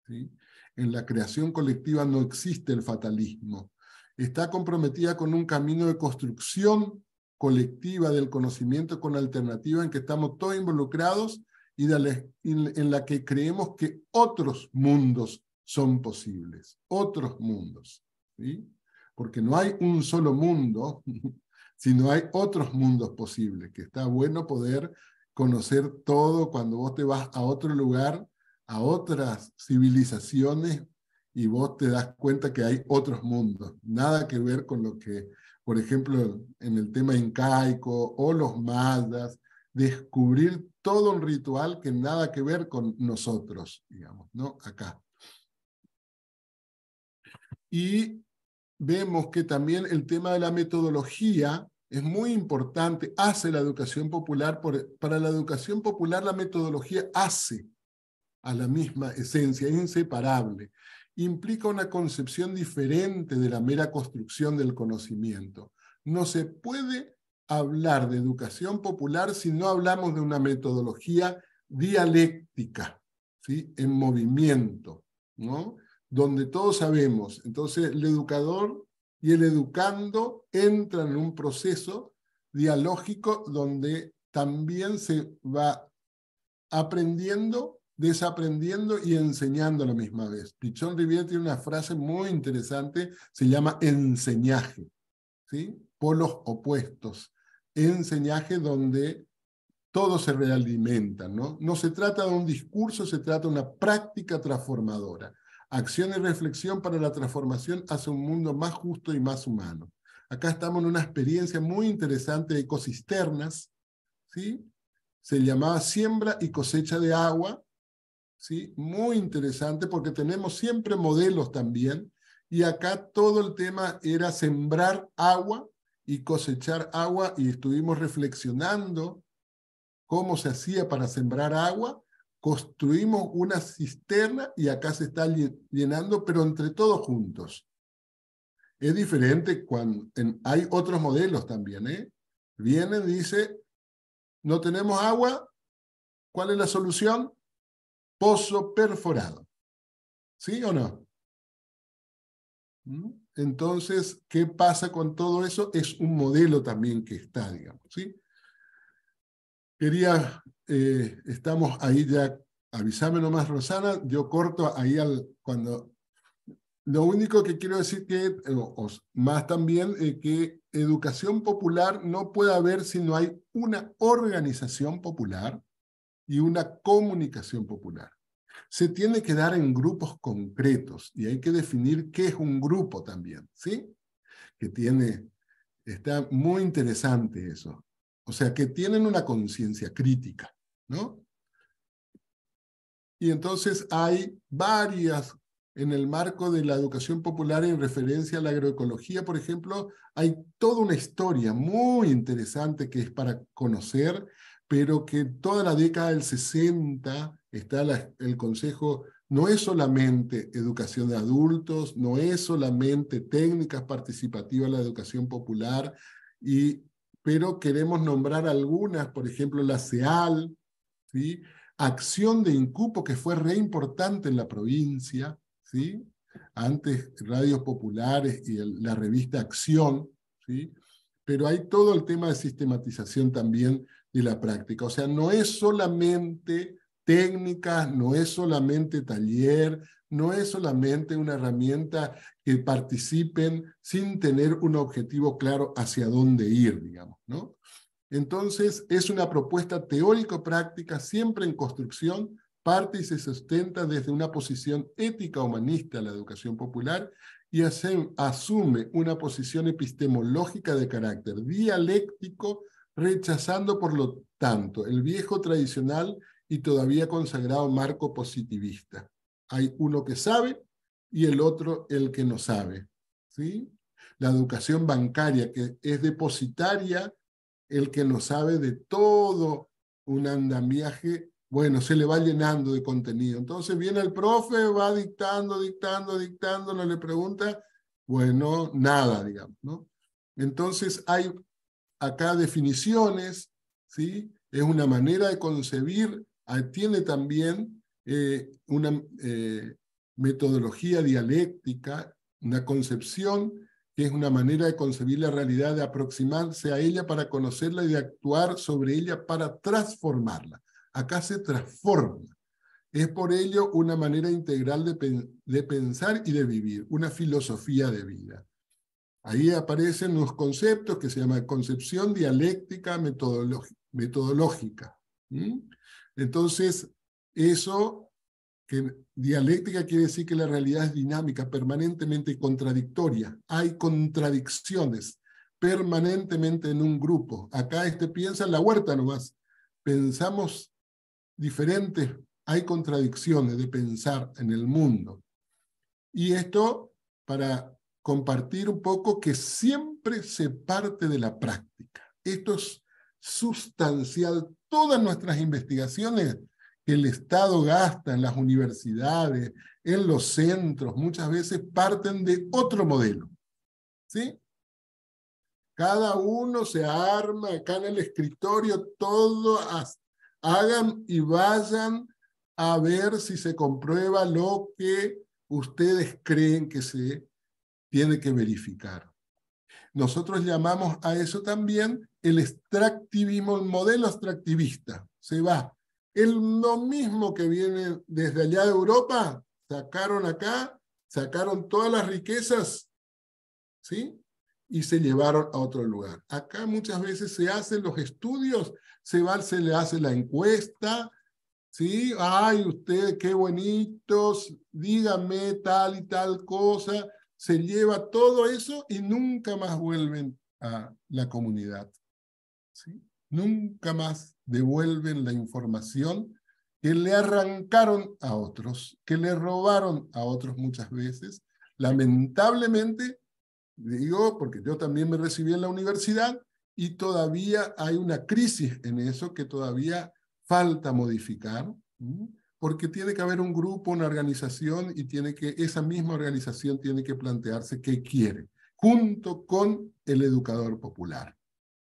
¿Sí? En la creación colectiva no existe el fatalismo. Está comprometida con un camino de construcción colectiva del conocimiento con alternativa en que estamos todos involucrados y en la que creemos que otros mundos son posibles, otros mundos, ¿sí? Porque no hay un solo mundo, sino hay otros mundos posibles, que está bueno poder conocer todo cuando vos te vas a otro lugar, a otras civilizaciones, y vos te das cuenta que hay otros mundos, nada que ver con lo que, por ejemplo, en el tema incaico o los mayas, descubrir todo un ritual que nada que ver con nosotros, digamos, ¿no? Acá. Y vemos que también el tema de la metodología es muy importante, hace la educación popular, para la educación popular la metodología hace a la misma esencia, es inseparable. Implica una concepción diferente de la mera construcción del conocimiento. No se puede hablar de educación popular si no hablamos de una metodología dialéctica, ¿sí? En movimiento, ¿no? Donde todos sabemos. Entonces, el educador y el educando entran en un proceso dialógico donde también se va aprendiendo, desaprendiendo y enseñando a la misma vez. Pichon Rivière tiene una frase muy interesante, se llama enseñaje, ¿sí? Polos opuestos. Enseñaje donde todo se realimenta, ¿no? No se trata de un discurso, se trata de una práctica transformadora. Acción y reflexión para la transformación hacia un mundo más justo y más humano. Acá estamos en una experiencia muy interesante de ecocisternas, ¿sí? Se llamaba siembra y cosecha de agua, ¿sí? Muy interesante porque tenemos siempre modelos también, y acá todo el tema era sembrar agua y cosechar agua, y estuvimos reflexionando cómo se hacía para sembrar agua. Construimos una cisterna y acá se está llenando, pero entre todos juntos. Es diferente cuando hay otros modelos también, ¿eh? Vienen y dice, no tenemos agua, ¿cuál es la solución? Pozo perforado. ¿Sí o no? Entonces, ¿qué pasa con todo eso? Es un modelo también que está, digamos, ¿sí? Estamos ahí ya, avísame nomás, Rosana, yo corto ahí cuando... Lo único que quiero decir que, más también, que educación popular no puede haber si no hay una organización popular y una comunicación popular. Se tiene que dar en grupos concretos y hay que definir qué es un grupo también, ¿sí? Está muy interesante eso. O sea, que tienen una conciencia crítica, ¿no? Y entonces hay varias, en el marco de la educación popular en referencia a la agroecología, por ejemplo, hay toda una historia muy interesante que es para conocer, pero que toda la década del 60 está el Consejo, no es solamente educación de adultos, no es solamente técnicas participativas de la educación popular, pero queremos nombrar algunas, por ejemplo, la CEAL, ¿sí? Acción de Incupo, que fue re importante en la provincia, ¿sí? Antes Radios Populares y la revista Acción, ¿sí? Pero hay todo el tema de sistematización también de la práctica. O sea, no es solamente técnicas, no es solamente taller, no es solamente una herramienta que participen sin tener un objetivo claro hacia dónde ir, digamos, ¿no? Entonces, es una propuesta teórico-práctica, siempre en construcción, parte y se sustenta desde una posición ética humanista la educación popular y asume una posición epistemológica de carácter dialéctico, rechazando por lo tanto el viejo tradicional y todavía consagrado marco positivista. Hay uno que sabe y el otro el que no sabe, ¿sí? La educación bancaria, que es depositaria, el que no sabe de todo un andamiaje, bueno, se le va llenando de contenido. Entonces viene el profe, va dictando, no le pregunta, bueno, nada, digamos, ¿no? Entonces hay acá definiciones, ¿sí? Es una manera de concebir, tiene también una metodología dialéctica, una concepción que es una manera de concebir la realidad, de aproximarse a ella para conocerla y de actuar sobre ella para transformarla. Acá se transforma. Es por ello una manera integral de pensar y de vivir, una filosofía de vida. Ahí aparecen los conceptos que se llaman concepción dialéctica metodológica. Entonces, eso, que dialéctica quiere decir que la realidad es dinámica, permanentemente contradictoria. Hay contradicciones permanentemente en un grupo. Acá piensa en la huerta nomás. Pensamos diferentes, hay contradicciones de pensar en el mundo. Y esto para compartir un poco que siempre se parte de la práctica. Esto es sustancial. Todas nuestras investigaciones que el Estado gasta en las universidades, en los centros, muchas veces parten de otro modelo, ¿sí? Cada uno se arma acá en el escritorio, todo hagan y vayan a ver si se comprueba lo que ustedes creen que se tiene que verificar. Nosotros llamamos a eso también el extractivismo, el modelo extractivista. Se va. Lo mismo que viene desde allá de Europa, sacaron acá, sacaron todas las riquezas, ¿sí? Y se llevaron a otro lugar. Acá muchas veces se hacen los estudios, se le hace la encuesta, ¿sí? Ay, ustedes qué bonitos, díganme tal y tal cosa. Se lleva todo eso y nunca más vuelven a la comunidad, ¿sí? Nunca más devuelven la información que le arrancaron a otros, que le robaron a otros muchas veces. Lamentablemente, digo, porque yo también me recibí en la universidad y todavía hay una crisis en eso que todavía falta modificar, porque tiene que haber un grupo, una organización, y esa misma organización tiene que plantearse qué quiere, junto con el educador popular,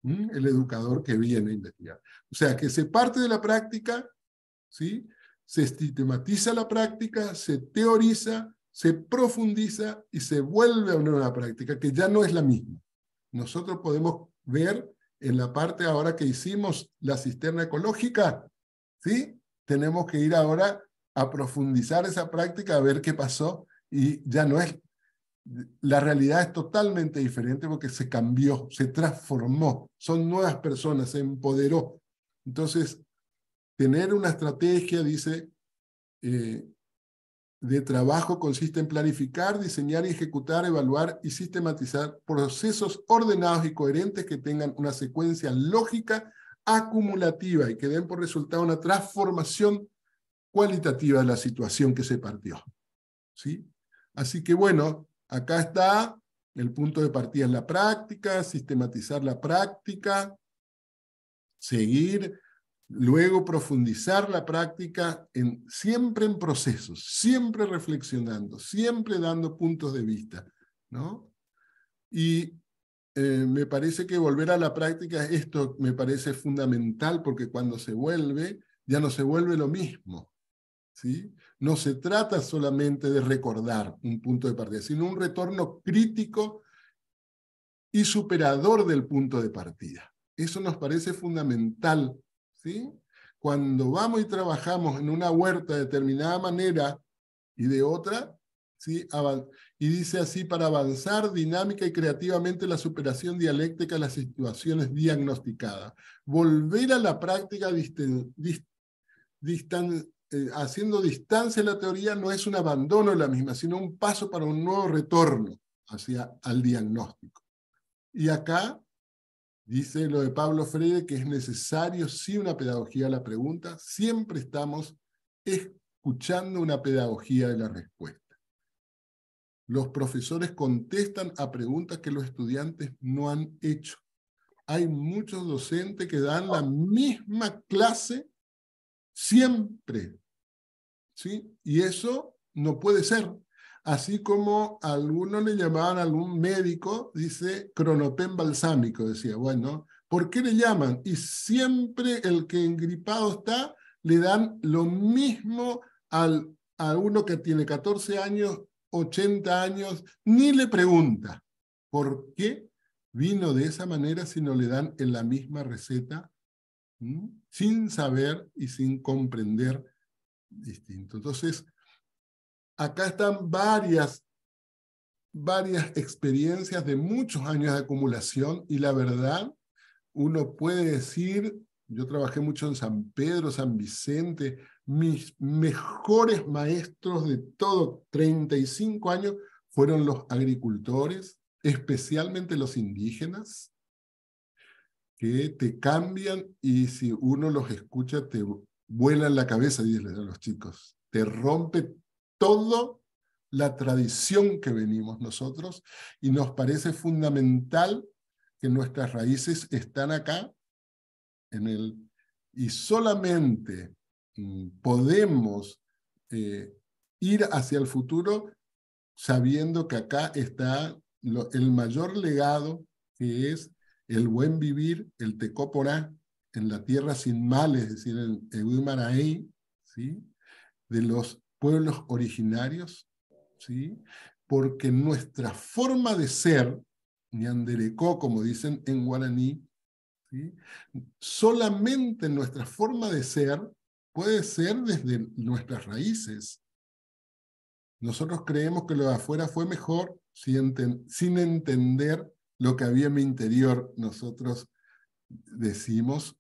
el educador que viene a investigar. O sea, que se parte de la práctica, ¿sí? Se sistematiza la práctica, se teoriza, se profundiza y se vuelve a una nueva práctica que ya no es la misma. Nosotros podemos ver en la parte ahora que hicimos la cisterna ecológica, ¿sí? Tenemos que ir ahora a profundizar esa práctica, a ver qué pasó, y ya no es, la realidad es totalmente diferente porque se cambió, se transformó, son nuevas personas, se empoderó. Entonces, tener una estrategia, dice, de trabajo consiste en planificar, diseñar y ejecutar, evaluar y sistematizar procesos ordenados y coherentes que tengan una secuencia lógica acumulativa y que den por resultado una transformación cualitativa de la situación que se partió. ¿Sí? Así que bueno, acá está el punto de partida en la práctica, sistematizar la práctica, seguir, luego profundizar la práctica siempre en procesos, siempre reflexionando, siempre dando puntos de vista, ¿no? Y me parece que volver a la práctica, esto me parece fundamental, porque cuando se vuelve, ya no se vuelve lo mismo, ¿sí? No se trata solamente de recordar un punto de partida, sino un retorno crítico y superador del punto de partida. Eso nos parece fundamental, ¿sí? Cuando vamos y trabajamos en una huerta de determinada manera y de otra, ¿sí? Y dice así: para avanzar dinámica y creativamente la superación dialéctica de las situaciones diagnosticadas. Volver a la práctica haciendo distancia de la teoría no es un abandono de la misma, sino un paso para un nuevo retorno al diagnóstico. Y acá dice lo de Pablo Freire, que es necesario sí una pedagogía de la pregunta. Siempre estamos escuchando una pedagogía de la respuesta. Los profesores contestan a preguntas que los estudiantes no han hecho. Hay muchos docentes que dan la misma clase siempre, ¿sí? Y eso no puede ser. Así como a algunos le llamaban a algún médico, dice, cronopén balsámico, decía, bueno, ¿por qué le llaman? Y siempre el que engripado está, le dan lo mismo a uno que tiene 14 años, 80 años, ni le pregunta por qué vino de esa manera si no le dan en la misma receta, sin saber y sin comprender distinto. Entonces, acá están varias experiencias de muchos años de acumulación, y la verdad, uno puede decir, yo trabajé mucho en San Pedro, San Vicente, mis mejores maestros de todo, 35 años, fueron los agricultores, especialmente los indígenas, que te cambian, y si uno los escucha te vuela en la cabeza, dicen a los chicos, te rompe todo la tradición que venimos nosotros, y nos parece fundamental que nuestras raíces están acá, y solamente podemos ir hacia el futuro sabiendo que acá está el mayor legado, que es el buen vivir, el tecoporá, en la tierra sin males, es decir, en Eudimaraí, ¿sí? De los pueblos originarios, ¿sí? Porque nuestra forma de ser, ñanderecó, como dicen en guaraní, ¿sí? Solamente nuestra forma de ser puede ser desde nuestras raíces. Nosotros creemos que lo de afuera fue mejor sin entender lo que había en mi interior. Nosotros decimos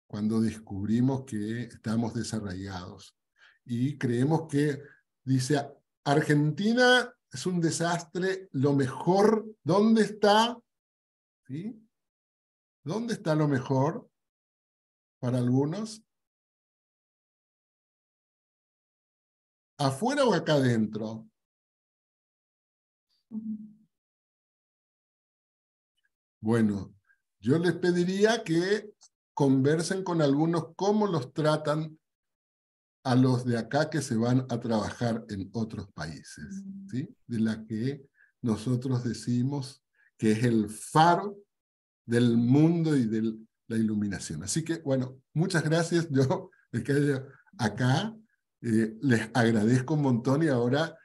cuando descubrimos que estamos desarraigados. Y creemos que, dice, Argentina es un desastre, lo mejor, ¿dónde está? ¿Sí? ¿Dónde está lo mejor para algunos? ¿Afuera o acá adentro? Bueno, yo les pediría que conversen con algunos cómo los tratan a los de acá que se van a trabajar en otros países, ¿sí? De la que nosotros decimos que es el faro del mundo y de la iluminación. Así que, bueno, muchas gracias. Yo, el que haya acá, les agradezco un montón y ahora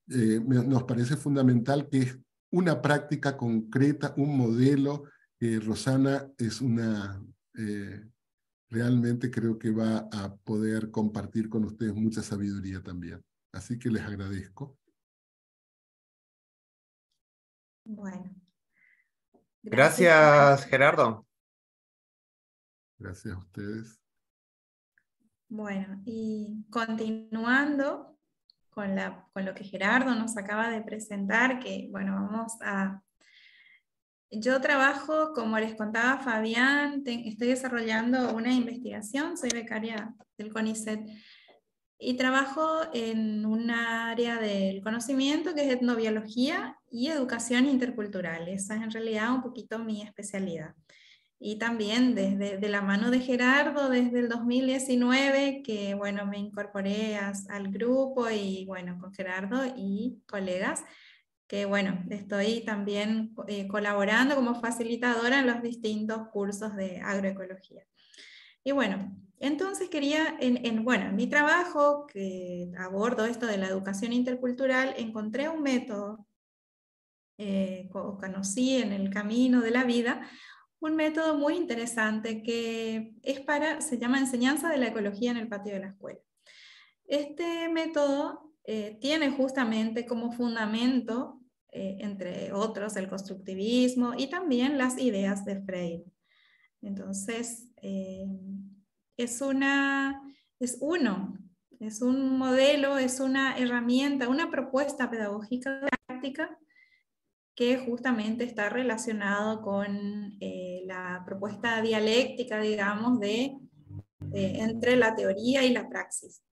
nos parece fundamental que es una práctica concreta, un modelo. Rosana es una... realmente creo que va a poder compartir con ustedes mucha sabiduría también. Así que les agradezco. Bueno. Gracias, Gerardo. Gracias a ustedes. Bueno, y continuando con lo que Gerardo nos acaba de presentar, que bueno, yo trabajo, como les contaba Fabián, estoy desarrollando una investigación, soy becaria del CONICET, y trabajo en un área del conocimiento que es etnobiología y educación intercultural. Esa es en realidad un poquito mi especialidad. Y también de la mano de Gerardo, desde el 2019, que bueno, me incorporé al grupo y bueno, con Gerardo y colegas, que bueno, estoy también colaborando como facilitadora en los distintos cursos de agroecología. Y bueno, entonces quería, en mi trabajo, que abordo esto de la educación intercultural, encontré un método, conocí en el camino de la vida, un método muy interesante que se llama enseñanza de la ecología en el patio de la escuela. Este método tiene justamente como fundamento, entre otros, el constructivismo y también las ideas de Freire. Entonces, es un modelo, es una herramienta, una propuesta pedagógica práctica que justamente está relacionado con la propuesta dialéctica, digamos, entre la teoría y la praxis.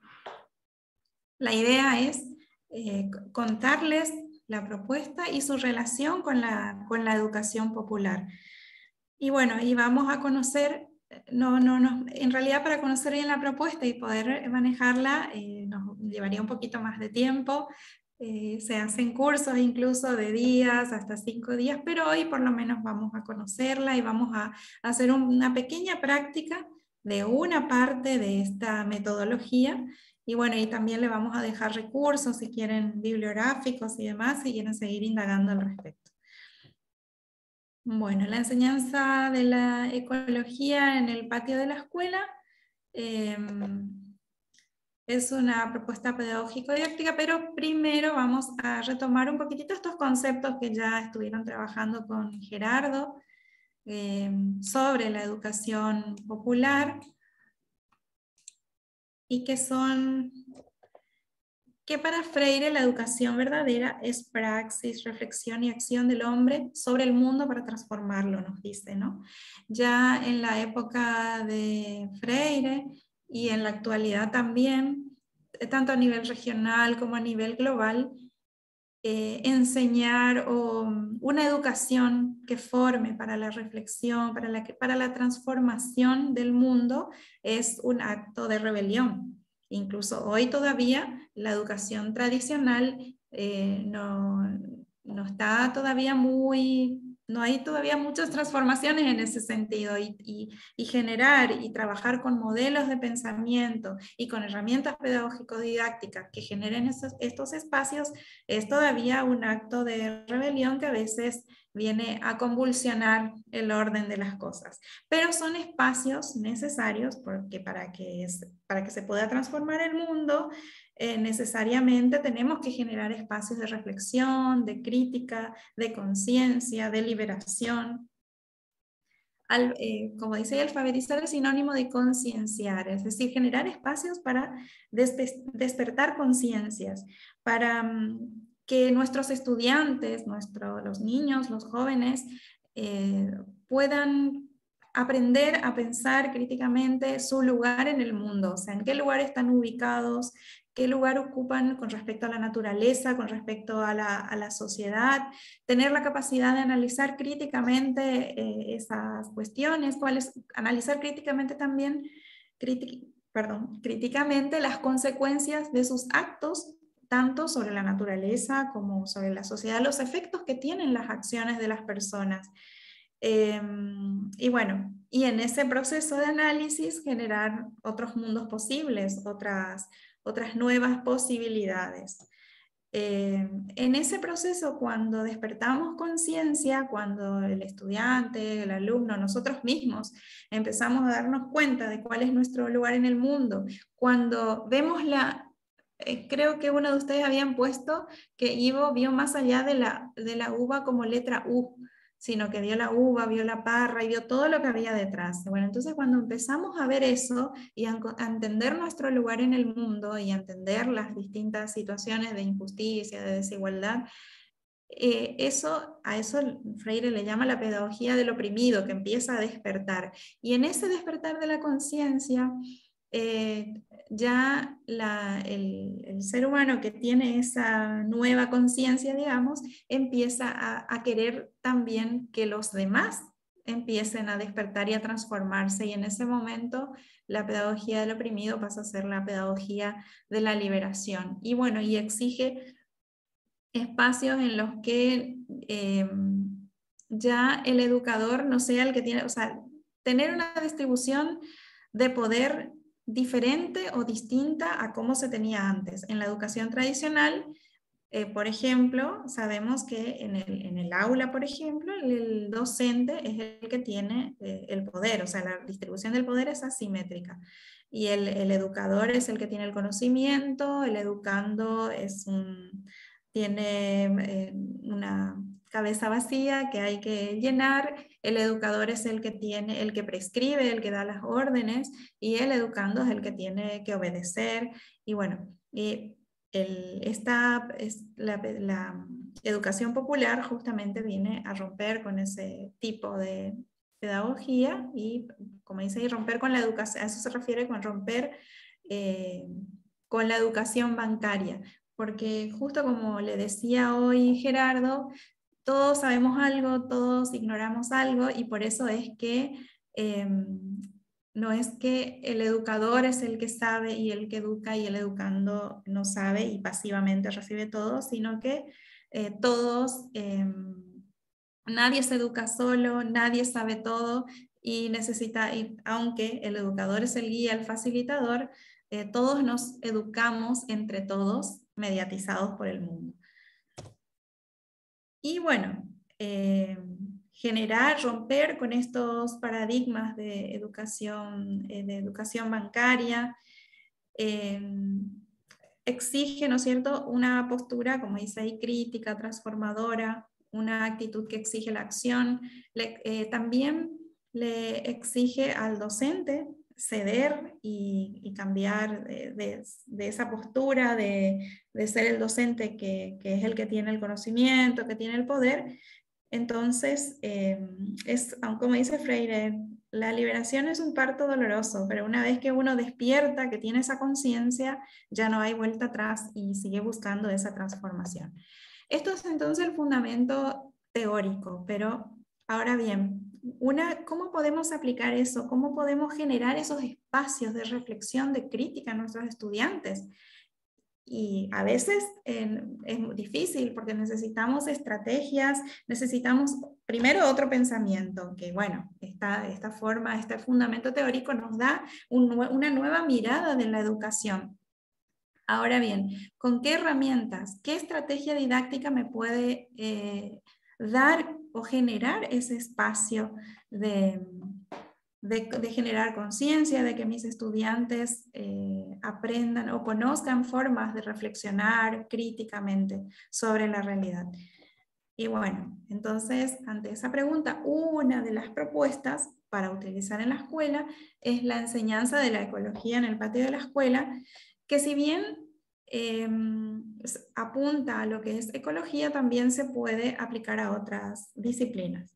La idea es contarles la propuesta y su relación con la educación popular. Y bueno, y vamos a conocer, en realidad para conocer bien la propuesta y poder manejarla nos llevaría un poquito más de tiempo. Se hacen cursos incluso de días, hasta 5 días, pero hoy por lo menos vamos a conocerla y vamos a hacer una pequeña práctica de una parte de esta metodología. Y bueno, y también le vamos a dejar recursos si quieren bibliográficos y demás, si quieren seguir indagando al respecto. Bueno, la enseñanza de la ecología en el patio de la escuela es una propuesta pedagógico-didáctica, pero primero vamos a retomar un poquitito estos conceptos que ya estuvieron trabajando con Gerardo sobre la educación popular y que para Freire la educación verdadera es praxis, reflexión y acción del hombre sobre el mundo para transformarlo, nos dice, ¿no? Ya en la época de Freire y en la actualidad también, tanto a nivel regional como a nivel global, enseñar una educación que forme para la reflexión, para la transformación del mundo, es un acto de rebelión. Incluso hoy todavía la educación tradicional no está todavía no hay todavía muchas transformaciones en ese sentido y generar y trabajar con modelos de pensamiento y con herramientas pedagógico-didácticas que generen estos espacios es todavía un acto de rebelión que a veces viene a convulsionar el orden de las cosas. Pero son espacios necesarios porque para que se pueda transformar el mundo, necesariamente tenemos que generar espacios de reflexión, de crítica, de conciencia, de liberación. Como dice, alfabetizar es sinónimo de concienciar, es decir, generar espacios para despertar conciencias, para que nuestros estudiantes, los niños, los jóvenes, puedan aprender a pensar críticamente su lugar en el mundo, o sea, en qué lugar están ubicados, qué lugar ocupan con respecto a la naturaleza, con respecto a la sociedad, tener la capacidad de analizar críticamente esas cuestiones, analizar críticamente también, críticamente las consecuencias de sus actos, tanto sobre la naturaleza como sobre la sociedad, los efectos que tienen las acciones de las personas. Y bueno, y en ese proceso de análisis generar otros mundos posibles, otras nuevas posibilidades. En ese proceso, cuando despertamos conciencia, cuando el estudiante, el alumno, nosotros mismos empezamos a darnos cuenta de cuál es nuestro lugar en el mundo, cuando vemos creo que uno de ustedes habían puesto que Ivo vio más allá de la uva como letra U, sino que vio la uva, vio la parra y vio todo lo que había detrás. Bueno, entonces cuando empezamos a ver eso y a entender nuestro lugar en el mundo y a entender las distintas situaciones de injusticia, de desigualdad, a eso Freire le llama la pedagogía del oprimido, que empieza a despertar. Y en ese despertar de la conciencia, ya el ser humano que tiene esa nueva conciencia, digamos, empieza a querer también que los demás empiecen a despertar y a transformarse, y en ese momento la pedagogía del oprimido pasa a ser la pedagogía de la liberación. Y bueno, y exige espacios en los que ya el educador no sea el que tiene, o sea, tener una distribución de poder diferente o distinta a cómo se tenía antes. En la educación tradicional, por ejemplo, sabemos que en el aula, por ejemplo, el docente es el que tiene el poder, o sea, la distribución del poder es asimétrica. Y el educador es el que tiene el conocimiento, el educando tiene una cabeza vacía que hay que llenar, el educador es el que prescribe, el que da las órdenes, y el educando es el que tiene que obedecer. Y bueno, la educación popular justamente viene a romper con ese tipo de pedagogía y, como dice, y romper con la educación, a eso se refiere con romper con la educación bancaria, porque justo como le decía hoy Gerardo, todos sabemos algo, todos ignoramos algo, y por eso es que no es que el educador es el que sabe y el que educa y el educando no sabe y pasivamente recibe todo, sino que todos, nadie se educa solo, nadie sabe todo y aunque el educador es el guía, el facilitador, todos nos educamos entre todos, mediatizados por el mundo. Y bueno, romper con estos paradigmas de educación bancaria, exige, ¿no es cierto?, una postura, como dice ahí, crítica, transformadora, una actitud que exige la acción. También le exige al docente ceder y cambiar de esa postura de ser el docente que es el que tiene el conocimiento, que tiene el poder. Entonces, como dice Freire, la liberación es un parto doloroso, pero una vez que uno despierta, que tiene esa conciencia, ya no hay vuelta atrás y sigue buscando esa transformación. Esto es entonces el fundamento teórico, pero ahora bien, ¿cómo podemos aplicar eso? ¿Cómo podemos generar esos espacios de reflexión, de crítica en nuestros estudiantes? Y a veces es muy difícil porque necesitamos estrategias, necesitamos primero otro pensamiento, que bueno, esta forma, este fundamento teórico nos da una nueva mirada de la educación. Ahora bien, ¿con qué herramientas, qué estrategia didáctica me puede dar o generar ese espacio de generar conciencia, de que mis estudiantes aprendan o conozcan formas de reflexionar críticamente sobre la realidad? Y bueno, entonces, ante esa pregunta, una de las propuestas para utilizar en la escuela es la enseñanza de la ecología en el patio de la escuela, que si bien apunta a lo que es ecología, también se puede aplicar a otras disciplinas.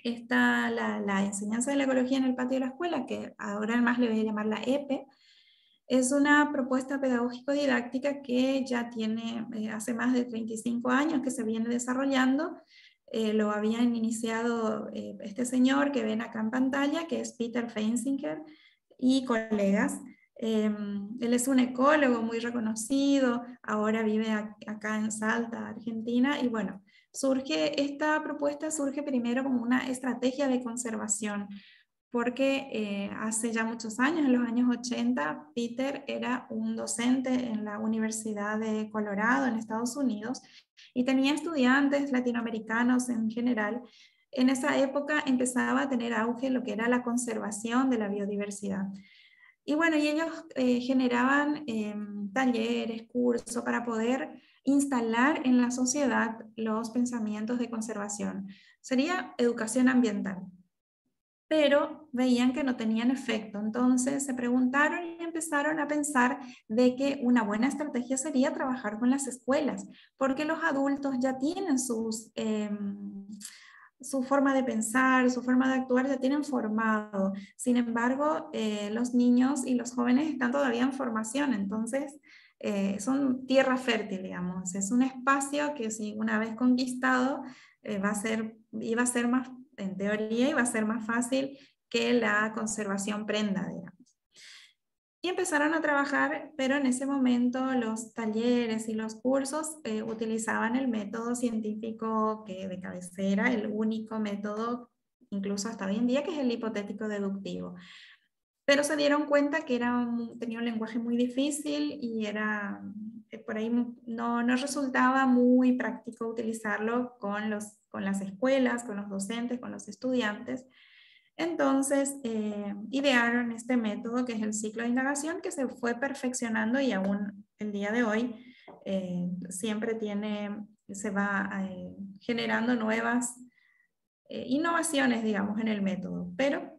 Está la enseñanza de la ecología en el patio de la escuela, que ahora además le voy a llamar la EPE, Es una propuesta pedagógico-didáctica que ya tiene hace más de 35 años que se viene desarrollando. Lo habían iniciado este señor que ven acá en pantalla, que es Peter Feinsinger y colegas. Él es un ecólogo muy reconocido, ahora vive acá en Salta, Argentina, y bueno, esta propuesta surge primero como una estrategia de conservación, porque hace ya muchos años, en los años 80, Peter era un docente en la Universidad de Colorado, en Estados Unidos, y tenía estudiantes latinoamericanos en general. En esa época empezaba a tener auge lo que era la conservación de la biodiversidad. Y bueno, y ellos generaban talleres, cursos para poder instalar en la sociedad los pensamientos de conservación. Sería educación ambiental, pero veían que no tenían efecto. Entonces se preguntaron y empezaron a pensar de que una buena estrategia sería trabajar con las escuelas, porque los adultos ya tienen su forma de pensar, su forma de actuar, ya tienen formado. Sin embargo, los niños y los jóvenes están todavía en formación, entonces son tierra fértil, digamos. Es un espacio que si una vez conquistado iba a ser más, en teoría, iba a ser más fácil que la conservación prenda, digamos. Y empezaron a trabajar, pero en ese momento los talleres y los cursos utilizaban el método científico de cabecera, el único método, incluso hasta hoy en día, que es el hipotético deductivo. Pero se dieron cuenta que tenía un lenguaje muy difícil y por ahí no resultaba muy práctico utilizarlo con las escuelas, con los docentes, con los estudiantes. Entonces, idearon este método que es el ciclo de indagación, que se fue perfeccionando y aún el día de hoy siempre se va generando nuevas innovaciones, digamos, en el método. Pero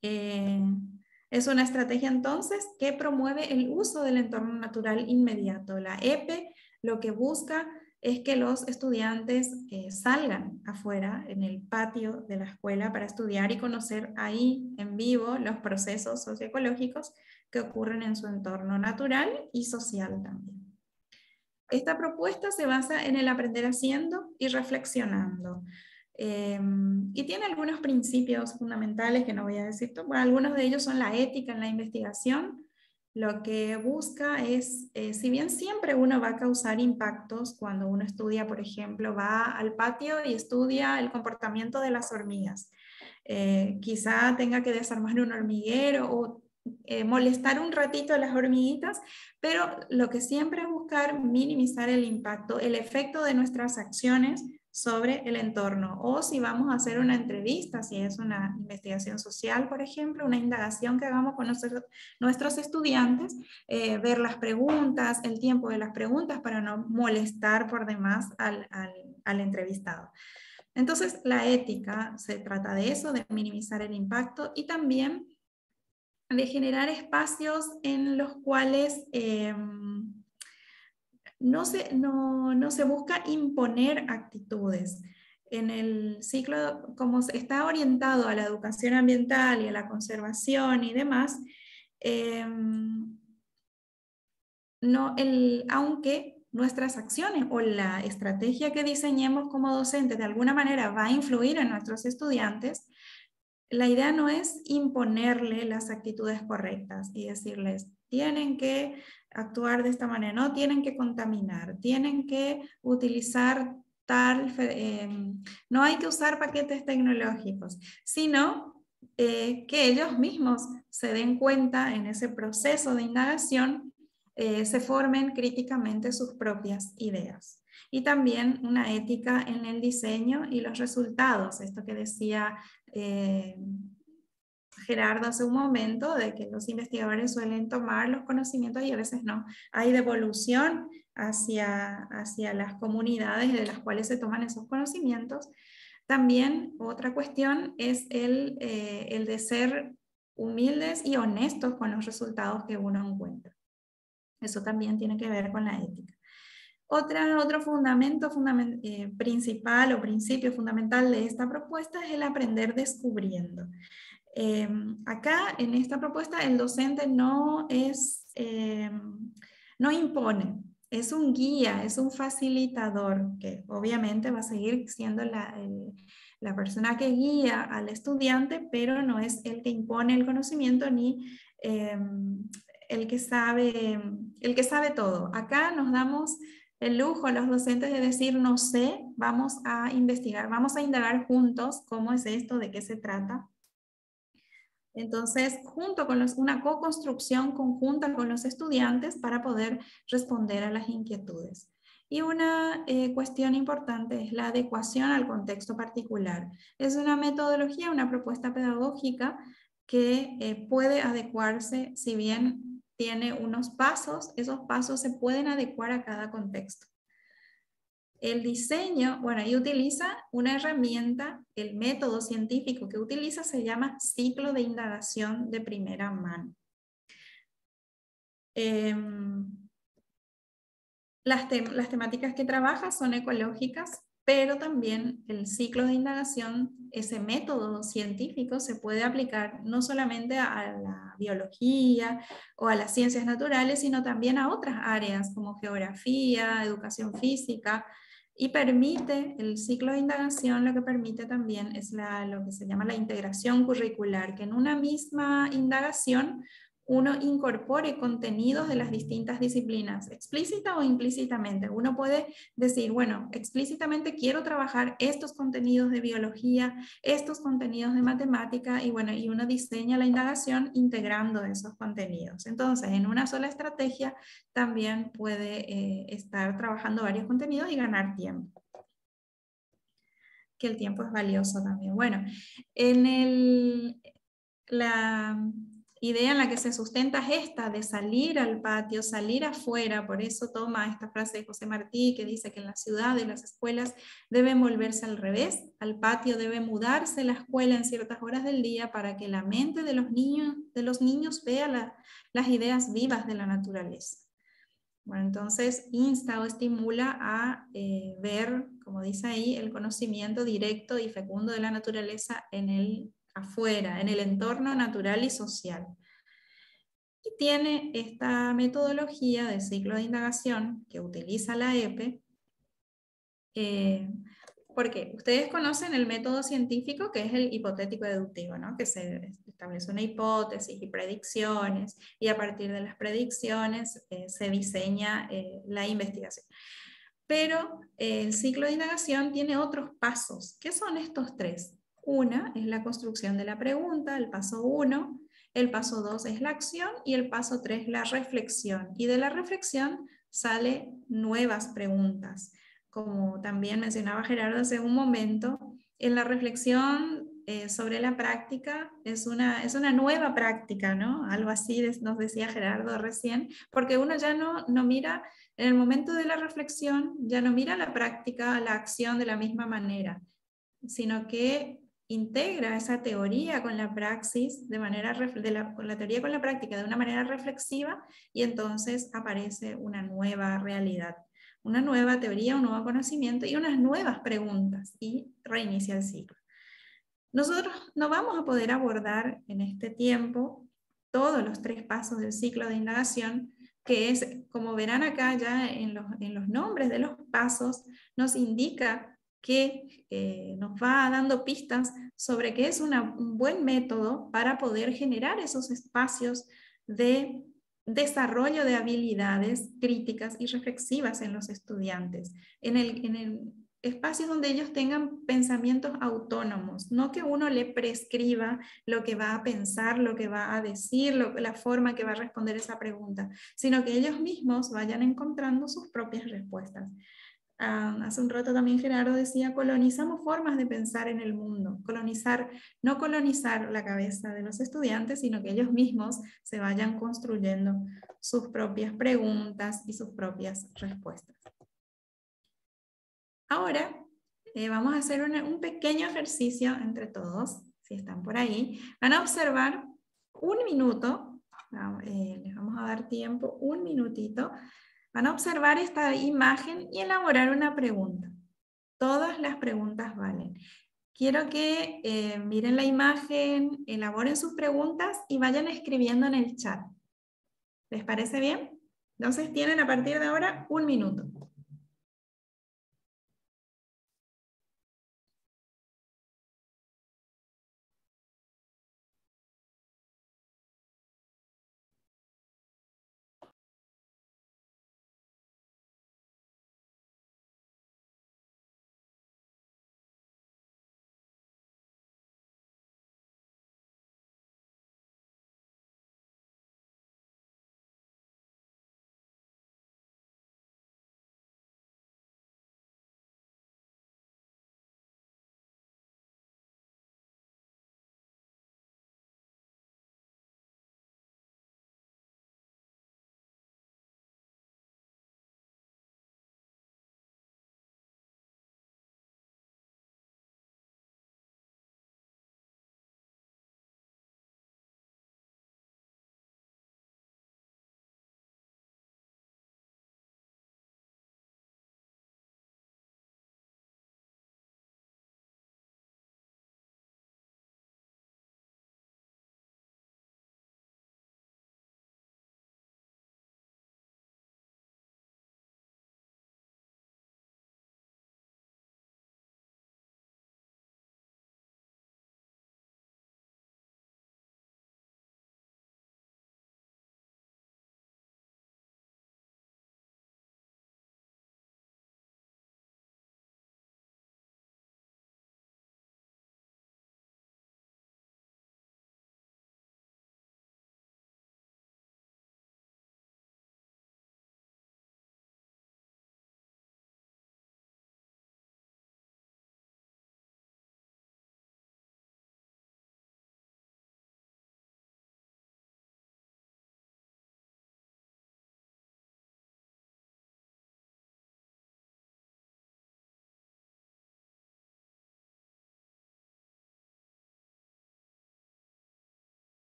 es una estrategia entonces que promueve el uso del entorno natural inmediato. La EPE lo que busca es que los estudiantes salgan afuera en el patio de la escuela para estudiar y conocer ahí en vivo los procesos socioecológicos que ocurren en su entorno natural y social también. Esta propuesta se basa en el aprender haciendo y reflexionando. Y tiene algunos principios fundamentales que no voy a decir, bueno, algunos de ellos son la ética en la investigación. Lo que busca es, si bien siempre uno va a causar impactos cuando uno estudia, por ejemplo, va al patio y estudia el comportamiento de las hormigas. Quizá tenga que desarmar un hormiguero o molestar un ratito a las hormiguitas, pero lo que siempre es buscar minimizar el impacto, el efecto de nuestras acciones sobre el entorno, o si vamos a hacer una entrevista, si es una investigación social, por ejemplo, una indagación que hagamos con nuestros estudiantes, ver las preguntas, el tiempo de las preguntas para no molestar por demás al entrevistado. Entonces, la ética se trata de eso, de minimizar el impacto y también de generar espacios en los cuales no se busca imponer actitudes. En el ciclo, como está orientado a la educación ambiental y a la conservación y demás, aunque nuestras acciones o la estrategia que diseñemos como docentes de alguna manera va a influir en nuestros estudiantes, la idea no es imponerle las actitudes correctas y decirles, tienen que actuar de esta manera, no tienen que contaminar, tienen que utilizar no hay que usar paquetes tecnológicos, sino que ellos mismos se den cuenta en ese proceso de indagación, se formen críticamente sus propias ideas. Y también una ética en el diseño y los resultados, esto que decía Gerardo hace un momento, de que los investigadores suelen tomar los conocimientos y a veces no. Hay devolución hacia las comunidades de las cuales se toman esos conocimientos. También otra cuestión es el de ser humildes y honestos con los resultados que uno encuentra. Eso también tiene que ver con la ética. Otro fundamento principal o principio fundamental de esta propuesta es el aprender descubriendo. Acá, en esta propuesta, el docente no impone, es un guía, es un facilitador, que obviamente va a seguir siendo la persona que guía al estudiante, pero no es el que impone el conocimiento ni el que sabe todo. Acá nos damos el lujo los docentes de decir no sé, vamos a investigar, vamos a indagar juntos cómo es esto, de qué se trata. Entonces, junto con una co-construcción conjunta con los estudiantes para poder responder a las inquietudes. Y una cuestión importante es la adecuación al contexto particular. Es una metodología, una propuesta pedagógica que puede adecuarse, si bien tiene unos pasos, esos pasos se pueden adecuar a cada contexto. El diseño, bueno, ahí utiliza una herramienta, el método científico que utiliza se llama ciclo de indagación de primera mano. Las temáticas que trabaja son ecológicas, pero también el ciclo de indagación, ese método científico se puede aplicar no solamente a la biología o a las ciencias naturales, sino también a otras áreas como geografía, educación física, y permite, el ciclo de indagación lo que permite también es lo que se llama la integración curricular, que en una misma indagación uno incorpore contenidos de las distintas disciplinas, explícita o implícitamente. Uno puede decir, bueno, explícitamente quiero trabajar estos contenidos de biología, estos contenidos de matemática, y bueno, y uno diseña la indagación integrando esos contenidos. Entonces, en una sola estrategia también puede estar trabajando varios contenidos y ganar tiempo. Que el tiempo es valioso también. Bueno, la idea en la que se sustenta es esta, de salir al patio, salir afuera. Por eso toma esta frase de José Martí que dice que en la ciudad y las escuelas deben volverse al revés, al patio debe mudarse la escuela en ciertas horas del día para que la mente de los niños vea las ideas vivas de la naturaleza. Bueno, entonces insta o estimula a ver, como dice ahí, el conocimiento directo y fecundo de la naturaleza afuera, en el entorno natural y social. Y tiene esta metodología de ciclo de indagación que utiliza la EPE, porque ustedes conocen el método científico que es el hipotético deductivo, ¿no? Que se establece una hipótesis y predicciones, y a partir de las predicciones se diseña la investigación. Pero el ciclo de indagación tiene otros pasos. ¿Qué son estos tres? Una es la construcción de la pregunta, el paso 1, el paso 2 es la acción y el paso 3 la reflexión. Y de la reflexión salen nuevas preguntas. Como también mencionaba Gerardo hace un momento, en la reflexión sobre la práctica es una nueva práctica, ¿no? Algo así nos decía Gerardo recién, porque uno ya no mira, en el momento de la reflexión, ya no mira la práctica, la acción de la misma manera, sino que integra esa teoría con la praxis, con la teoría con la práctica de una manera reflexiva, y entonces aparece una nueva realidad, una nueva teoría, un nuevo conocimiento y unas nuevas preguntas, y reinicia el ciclo. Nosotros no vamos a poder abordar en este tiempo todos los 3 pasos del ciclo de indagación, que es, como verán acá ya en los nombres de los pasos, nos indica que nos va dando pistas sobre que es un buen método para poder generar esos espacios de desarrollo de habilidades críticas y reflexivas en los estudiantes, en espacios donde ellos tengan pensamientos autónomos, no que uno le prescriba lo que va a pensar, lo que va a decir, la forma que va a responder esa pregunta, sino que ellos mismos vayan encontrando sus propias respuestas. Hace un rato también Gerardo decía, colonizamos formas de pensar en el mundo, no colonizar la cabeza de los estudiantes, sino que ellos mismos se vayan construyendo sus propias preguntas y sus propias respuestas. Ahora vamos a hacer un pequeño ejercicio entre todos, si están por ahí. Van a observar un minuto, les vamos a dar tiempo, un minutito. Van a observar esta imagen y elaborar una pregunta. Todas las preguntas valen. quiero que miren la imagen, elaboren sus preguntas y vayan escribiendo en el chat. ¿Les parece bien? Entonces tienen a partir de ahora 1 minuto.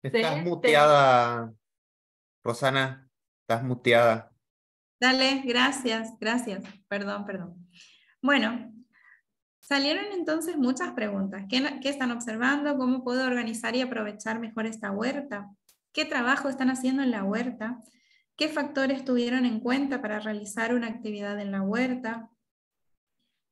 Estás muteada, Rosana. Estás muteada. Dale, gracias, gracias. Perdón, perdón. Bueno, salieron entonces muchas preguntas. ¿Qué están observando? ¿Cómo puedo organizar y aprovechar mejor esta huerta? ¿Qué trabajo están haciendo en la huerta? ¿Qué factores tuvieron en cuenta para realizar una actividad en la huerta?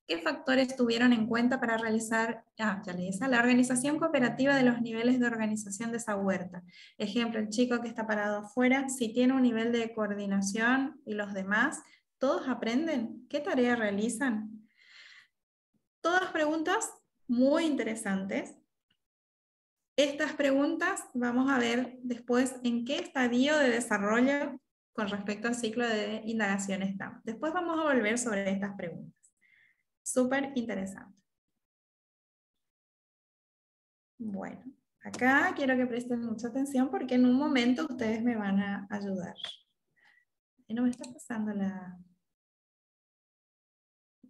¿Qué factores tuvieron en cuenta para realizar la organización cooperativa de los niveles de organización de esa huerta? Ejemplo, el chico que está parado afuera, si tiene un nivel de coordinación y los demás, ¿todos aprenden? ¿Qué tarea realizan? Todas preguntas muy interesantes. Estas preguntas vamos a ver después en qué estadio de desarrollo con respecto al ciclo de indagación estamos. Después vamos a volver sobre estas preguntas. Súper interesante. Bueno, acá quiero que presten mucha atención porque en un momento ustedes me van a ayudar. Y no me está pasando la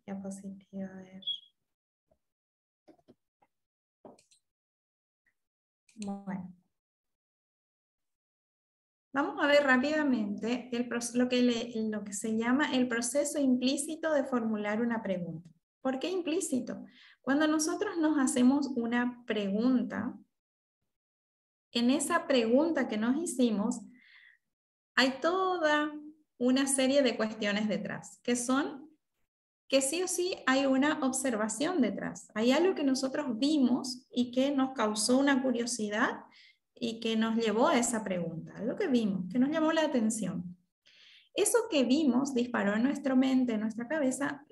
diapositiva, a ver. Bueno. Vamos a ver rápidamente lo que se llama el proceso implícito de formular una pregunta. ¿Por qué implícito? Cuando nosotros nos hacemos una pregunta, en esa pregunta que nos hicimos, hay toda una serie de cuestiones detrás, que son que sí o sí hay una observación detrás. Hay algo que nosotros vimos y que nos causó una curiosidad y que nos llevó a esa pregunta, algo que vimos, que nos llamó la atención. Eso que vimos disparó en nuestra mente, en nuestra cabeza,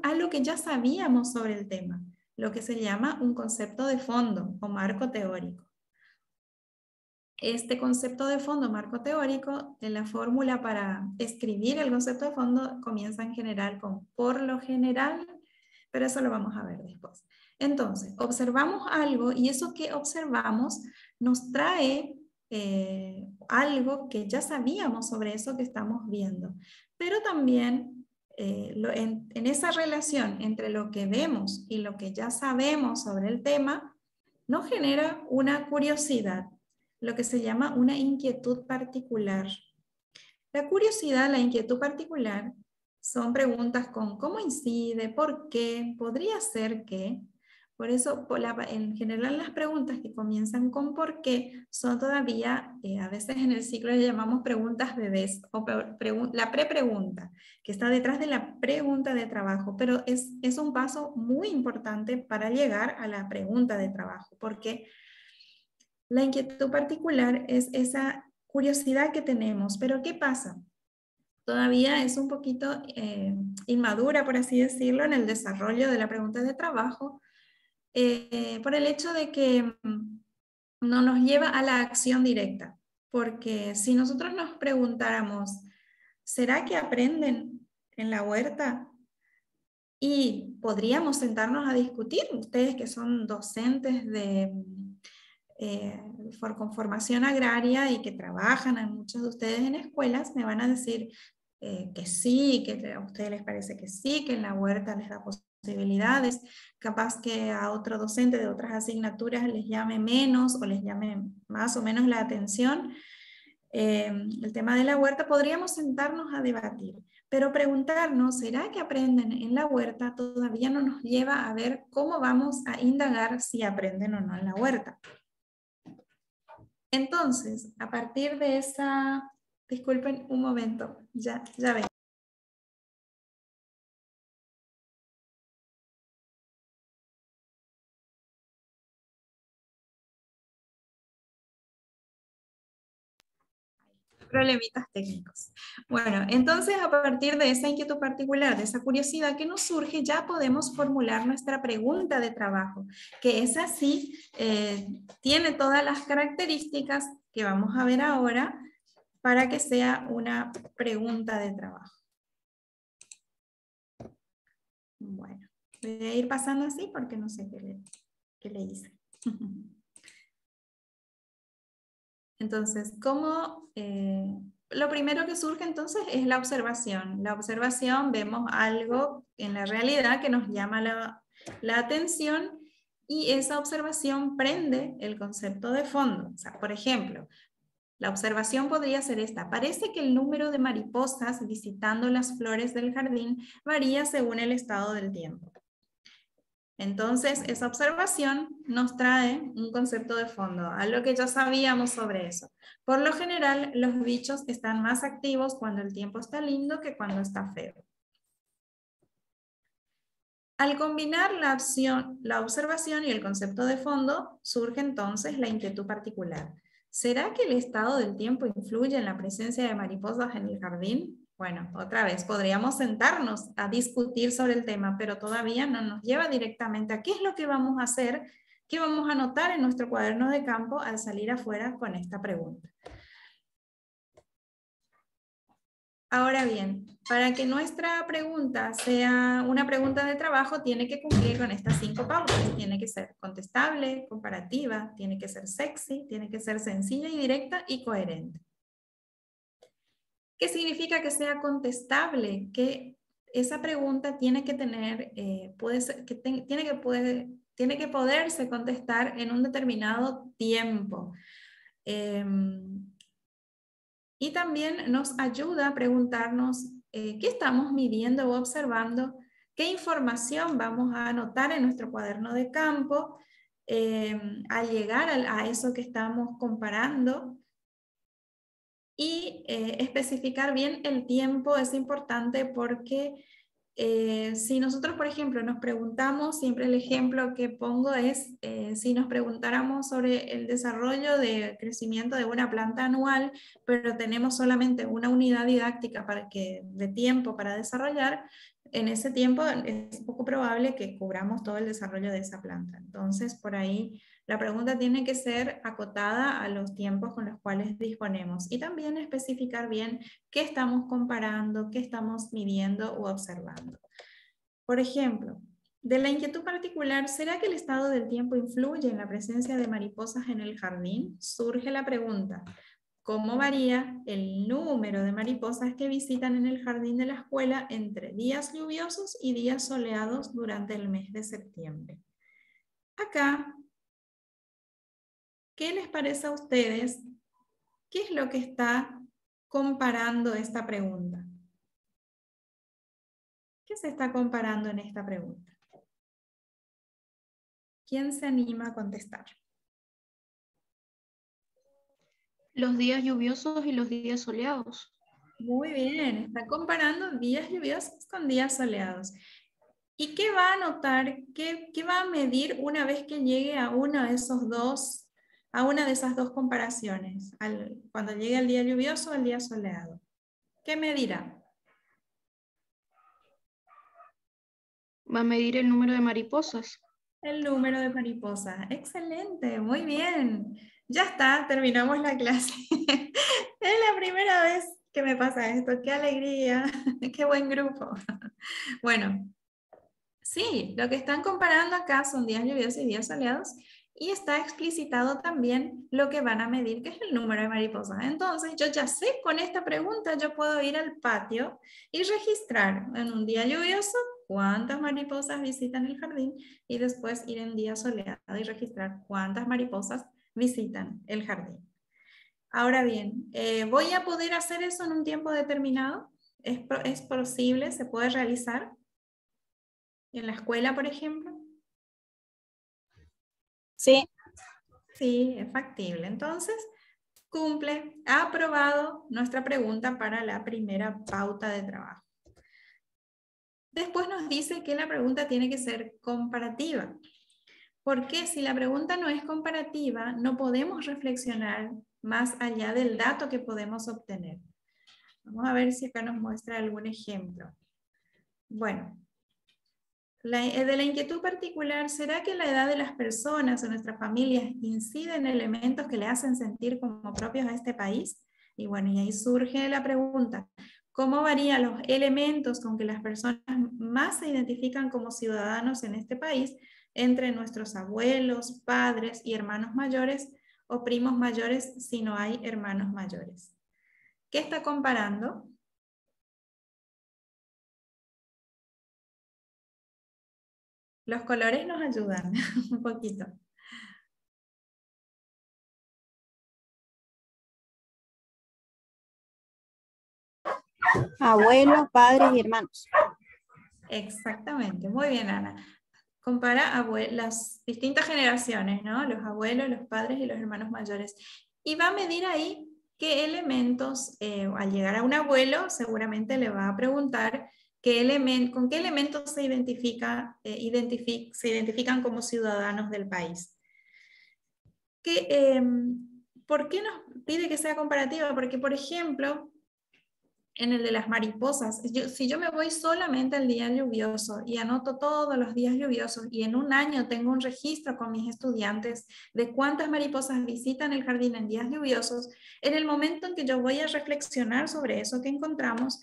algo que ya sabíamos sobre el tema, lo que se llama un concepto de fondo o marco teórico. Este concepto de fondo, marco teórico, en la fórmula para escribir el concepto de fondo comienza en general con por lo general, pero eso lo vamos a ver después. Entonces, observamos algo y eso que observamos nos trae algo que ya sabíamos sobre eso que estamos viendo, pero también en esa relación entre lo que vemos y lo que ya sabemos sobre el tema, nos genera una curiosidad, lo que se llama una inquietud particular. La curiosidad, la inquietud particular, son preguntas con cómo incide, por qué, podría ser que. Por eso, en general, las preguntas que comienzan con por qué son todavía, a veces en el ciclo le llamamos preguntas bebés, o la prepregunta, que está detrás de la pregunta de trabajo, pero es un paso muy importante para llegar a la pregunta de trabajo, porque la inquietud particular es esa curiosidad que tenemos, pero ¿qué pasa? Todavía es un poquito inmadura, por así decirlo, en el desarrollo de la pregunta de trabajo, por el hecho de que no nos lleva a la acción directa. Porque si nosotros nos preguntáramos, ¿será que aprenden en la huerta? Y podríamos sentarnos a discutir, ustedes que son docentes con formación agraria y que trabajan, a muchos de ustedes en escuelas, me van a decir que sí, que a ustedes les parece que sí, que en la huerta les da posibilidades, capaz que a otro docente de otras asignaturas les llame menos o les llame más o menos la atención. El tema de la huerta, podríamos sentarnos a debatir, pero preguntarnos, ¿será que aprenden en la huerta? Todavía no nos lleva a ver cómo vamos a indagar si aprenden o no en la huerta. Entonces, a partir de esa, disculpen un momento, ya ven. Problemitas técnicos. Bueno, entonces a partir de esa inquietud particular, de esa curiosidad que nos surge, ya podemos formular nuestra pregunta de trabajo, que es así, tiene todas las características que vamos a ver ahora para que sea una pregunta de trabajo. Bueno, voy a ir pasando así porque no sé qué le hice. Entonces, lo primero que surge entonces es la observación. La observación, vemos algo en la realidad que nos llama la atención y esa observación prende el concepto de fondo. O sea, por ejemplo, la observación podría ser esta. Parece que el número de mariposas visitando las flores del jardín varía según el estado del tiempo. Entonces, esa observación nos trae un concepto de fondo, algo que ya sabíamos sobre eso. Por lo general, los bichos están más activos cuando el tiempo está lindo que cuando está feo. Al combinar la observación y el concepto de fondo, surge entonces la inquietud particular. ¿Será que el estado del tiempo influye en la presencia de mariposas en el jardín? Bueno, otra vez, podríamos sentarnos a discutir sobre el tema, pero todavía no nos lleva directamente a qué es lo que vamos a hacer, qué vamos a anotar en nuestro cuaderno de campo al salir afuera con esta pregunta. Ahora bien, para que nuestra pregunta sea una pregunta de trabajo, tiene que cumplir con estas 5 pautas. Tiene que ser contestable, comparativa, tiene que ser sexy, tiene que ser sencilla y directa y coherente. ¿Qué significa que sea contestable? Que esa pregunta tiene que tener, tiene que poderse contestar en un determinado tiempo. Y también nos ayuda a preguntarnos qué estamos midiendo o observando, qué información vamos a anotar en nuestro cuaderno de campo al llegar a eso que estamos comparando. Y especificar bien el tiempo es importante porque Si nosotros, por ejemplo, nos preguntamos, siempre el ejemplo que pongo es, si nos preguntáramos sobre el desarrollo de crecimiento de una planta anual, pero tenemos solamente una unidad didáctica de tiempo para desarrollar, en ese tiempo es poco probable que cubramos todo el desarrollo de esa planta. Entonces, por ahí la pregunta tiene que ser acotada a los tiempos con los cuales disponemos y también especificar bien qué estamos comparando, qué estamos midiendo u observando. Por ejemplo, de la inquietud particular, ¿será que el estado del tiempo influye en la presencia de mariposas en el jardín? Surge la pregunta, ¿cómo varía el número de mariposas que visitan en el jardín de la escuela entre días lluviosos y días soleados durante el mes de septiembre? Acá, ¿qué les parece a ustedes? ¿Qué es lo que está comparando esta pregunta? ¿Qué se está comparando en esta pregunta? ¿Quién se anima a contestar? Los días lluviosos y los días soleados. Muy bien, está comparando días lluviosos con días soleados. ¿Y qué va a notar? ¿Qué va a medir una vez que llegue a una de esas dos comparaciones? Cuando llegue el día lluvioso o el día soleado. ¿Qué medirá? Va a medir el número de mariposas. El número de mariposas. Excelente, muy bien. Ya está, terminamos la clase. Es la primera vez que me pasa esto. ¡Qué alegría! ¡Qué buen grupo! Bueno, sí, lo que están comparando acá son días lluviosos y días soleados y está explicitado también lo que van a medir, que es el número de mariposas. Entonces, yo ya sé con esta pregunta, yo puedo ir al patio y registrar en un día lluvioso cuántas mariposas visitan el jardín y después ir en día soleado y registrar cuántas mariposas visitan el jardín. Ahora bien, ¿voy a poder hacer eso en un tiempo determinado? ¿Es posible? ¿Se puede realizar? ¿En la escuela, por ejemplo? Sí. Sí, es factible. Entonces, cumple, ha aprobado nuestra pregunta para la primera pauta de trabajo. Después nos dice que la pregunta tiene que ser comparativa. Porque si la pregunta no es comparativa, no podemos reflexionar más allá del dato que podemos obtener. Vamos a ver si acá nos muestra algún ejemplo. Bueno, de la inquietud particular, ¿será que la edad de las personas o nuestras familias incide en elementos que le hacen sentir como propios a este país? Y bueno, y ahí surge la pregunta, ¿cómo varían los elementos con que las personas más se identifican como ciudadanos en este país entre nuestros abuelos, padres y hermanos mayores o primos mayores si no hay hermanos mayores? ¿Qué está comparando? Los colores nos ayudan un poquito. Abuelos, padres y hermanos. Exactamente, muy bien, Ana. Compara las distintas generaciones, ¿no? Los abuelos, los padres y los hermanos mayores. Y va a medir ahí qué elementos, al llegar a un abuelo, seguramente le va a preguntar con qué elementos se identifican como ciudadanos del país. ¿Por qué nos pide que sea comparativa? Porque, por ejemplo, en el de las mariposas, si yo me voy solamente al día lluvioso y anoto todos los días lluviosos y en un año tengo un registro con mis estudiantes de cuántas mariposas visitan el jardín en días lluviosos, en el momento en que yo voy a reflexionar sobre eso que encontramos,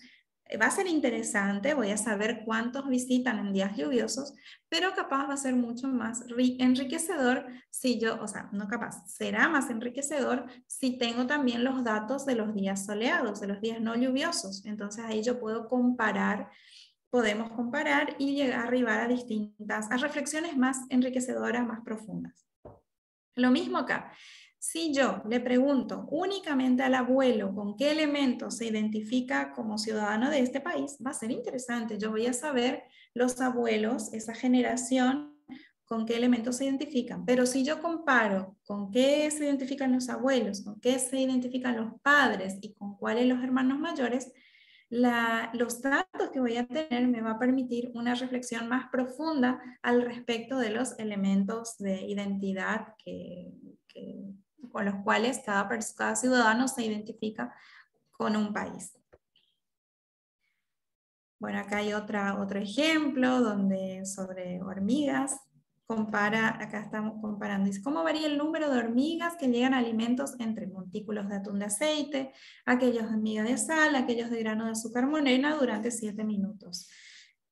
va a ser interesante, voy a saber cuántos visitan en días lluviosos, pero capaz va a ser mucho más enriquecedor si yo, o sea, no capaz, será más enriquecedor si tengo también los datos de los días soleados, de los días no lluviosos. Entonces ahí yo puedo comparar, podemos comparar y llegar a arribar a reflexiones más enriquecedoras, más profundas. Lo mismo acá. Si yo le pregunto únicamente al abuelo con qué elemento se identifica como ciudadano de este país, va a ser interesante. Yo voy a saber los abuelos, esa generación, con qué elementos se identifican. Pero si yo comparo con qué se identifican los abuelos, con qué se identifican los padres y con cuáles los hermanos mayores, Los datos que voy a tener me va a permitir una reflexión más profunda al respecto de los elementos de identidad con los cuales cada ciudadano se identifica con un país. Bueno, acá hay otro ejemplo sobre hormigas. Acá estamos comparando. Dice, ¿cómo varía el número de hormigas que llegan a alimentos entre montículos de atún de aceite, aquellos de miga de sal, aquellos de grano de azúcar morena durante 7 minutos?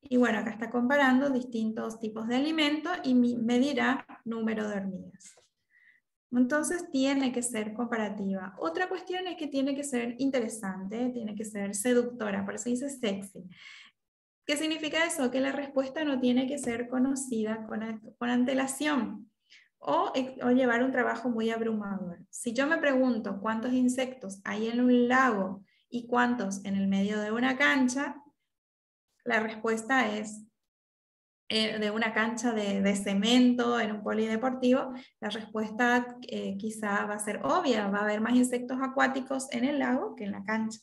Y bueno, acá está comparando distintos tipos de alimentos y medirá número de hormigas. Entonces tiene que ser comparativa. Otra cuestión es que tiene que ser interesante, tiene que ser seductora, por eso dice sexy. ¿Qué significa eso? Que la respuesta no tiene que ser conocida con antelación o llevar un trabajo muy abrumador. Si yo me pregunto cuántos insectos hay en un lago y cuántos en el medio de una cancha, la respuesta es de una cancha de cemento en un polideportivo, la respuesta quizá va a ser obvia, va a haber más insectos acuáticos en el lago que en la cancha.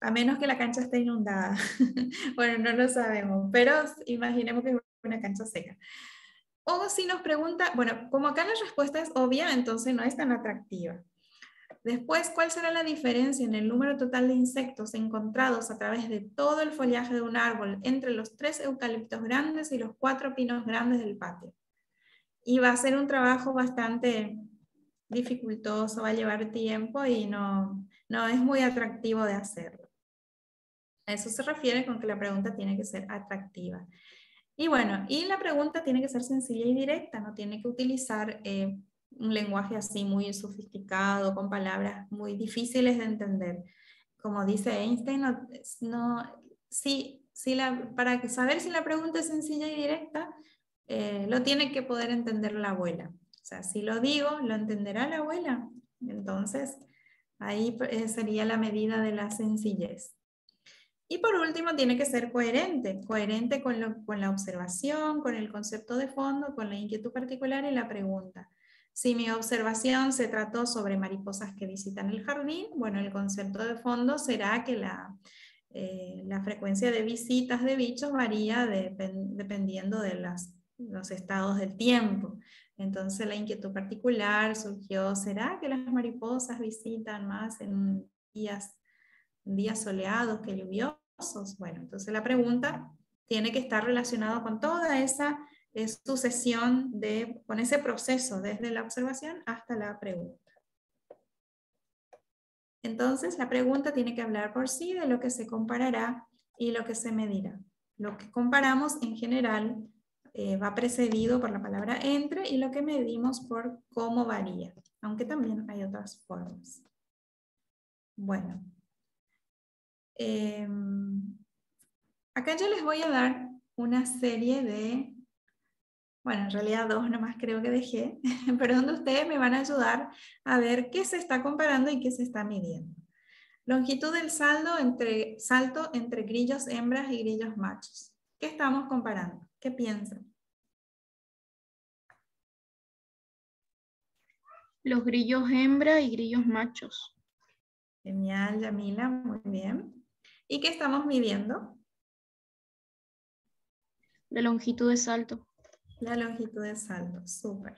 A menos que la cancha esté inundada. Bueno, no lo sabemos, pero imaginemos que es una cancha seca. O si nos pregunta, bueno, como acá la respuesta es obvia, entonces no es tan atractiva. Después, ¿cuál será la diferencia en el número total de insectos encontrados a través de todo el follaje de un árbol entre los 3 eucaliptos grandes y los 4 pinos grandes del patio? Y va a ser un trabajo bastante dificultoso, va a llevar tiempo y no es muy atractivo de hacerlo. A eso se refiere con que la pregunta tiene que ser atractiva. Y bueno, y la pregunta tiene que ser sencilla y directa, no tiene que utilizar un lenguaje así muy sofisticado, con palabras muy difíciles de entender. Como dice Einstein, para saber si la pregunta es sencilla y directa, lo tiene que poder entender la abuela. O sea, si lo digo, ¿lo entenderá la abuela? Entonces, ahí sería la medida de la sencillez. Y por último, tiene que ser coherente con la observación, con el concepto de fondo, con la inquietud particular y la pregunta. Si mi observación se trató sobre mariposas que visitan el jardín, bueno, el concepto de fondo será que la frecuencia de visitas de bichos varía dependiendo de los estados del tiempo. Entonces la inquietud particular surgió, ¿será que las mariposas visitan más en días soleados que lluviosos? Bueno, entonces la pregunta tiene que estar relacionada con toda esa sucesión con ese proceso desde la observación hasta la pregunta. Entonces la pregunta tiene que hablar por sí de lo que se comparará y lo que se medirá. Lo que comparamos en general va precedido por la palabra entre y lo que medimos por cómo varía, aunque también hay otras formas. Bueno. Acá yo les voy a dar una serie de, bueno, en realidad 2 nomás creo que dejé, pero donde ustedes me van a ayudar a ver qué se está comparando y qué se está midiendo. Longitud del salto entre grillos hembras y grillos machos. ¿Qué estamos comparando? ¿Qué piensan? Los grillos hembra y grillos machos. Genial, Yamila, muy bien. ¿Y qué estamos midiendo? La longitud de salto. La longitud de salto, súper.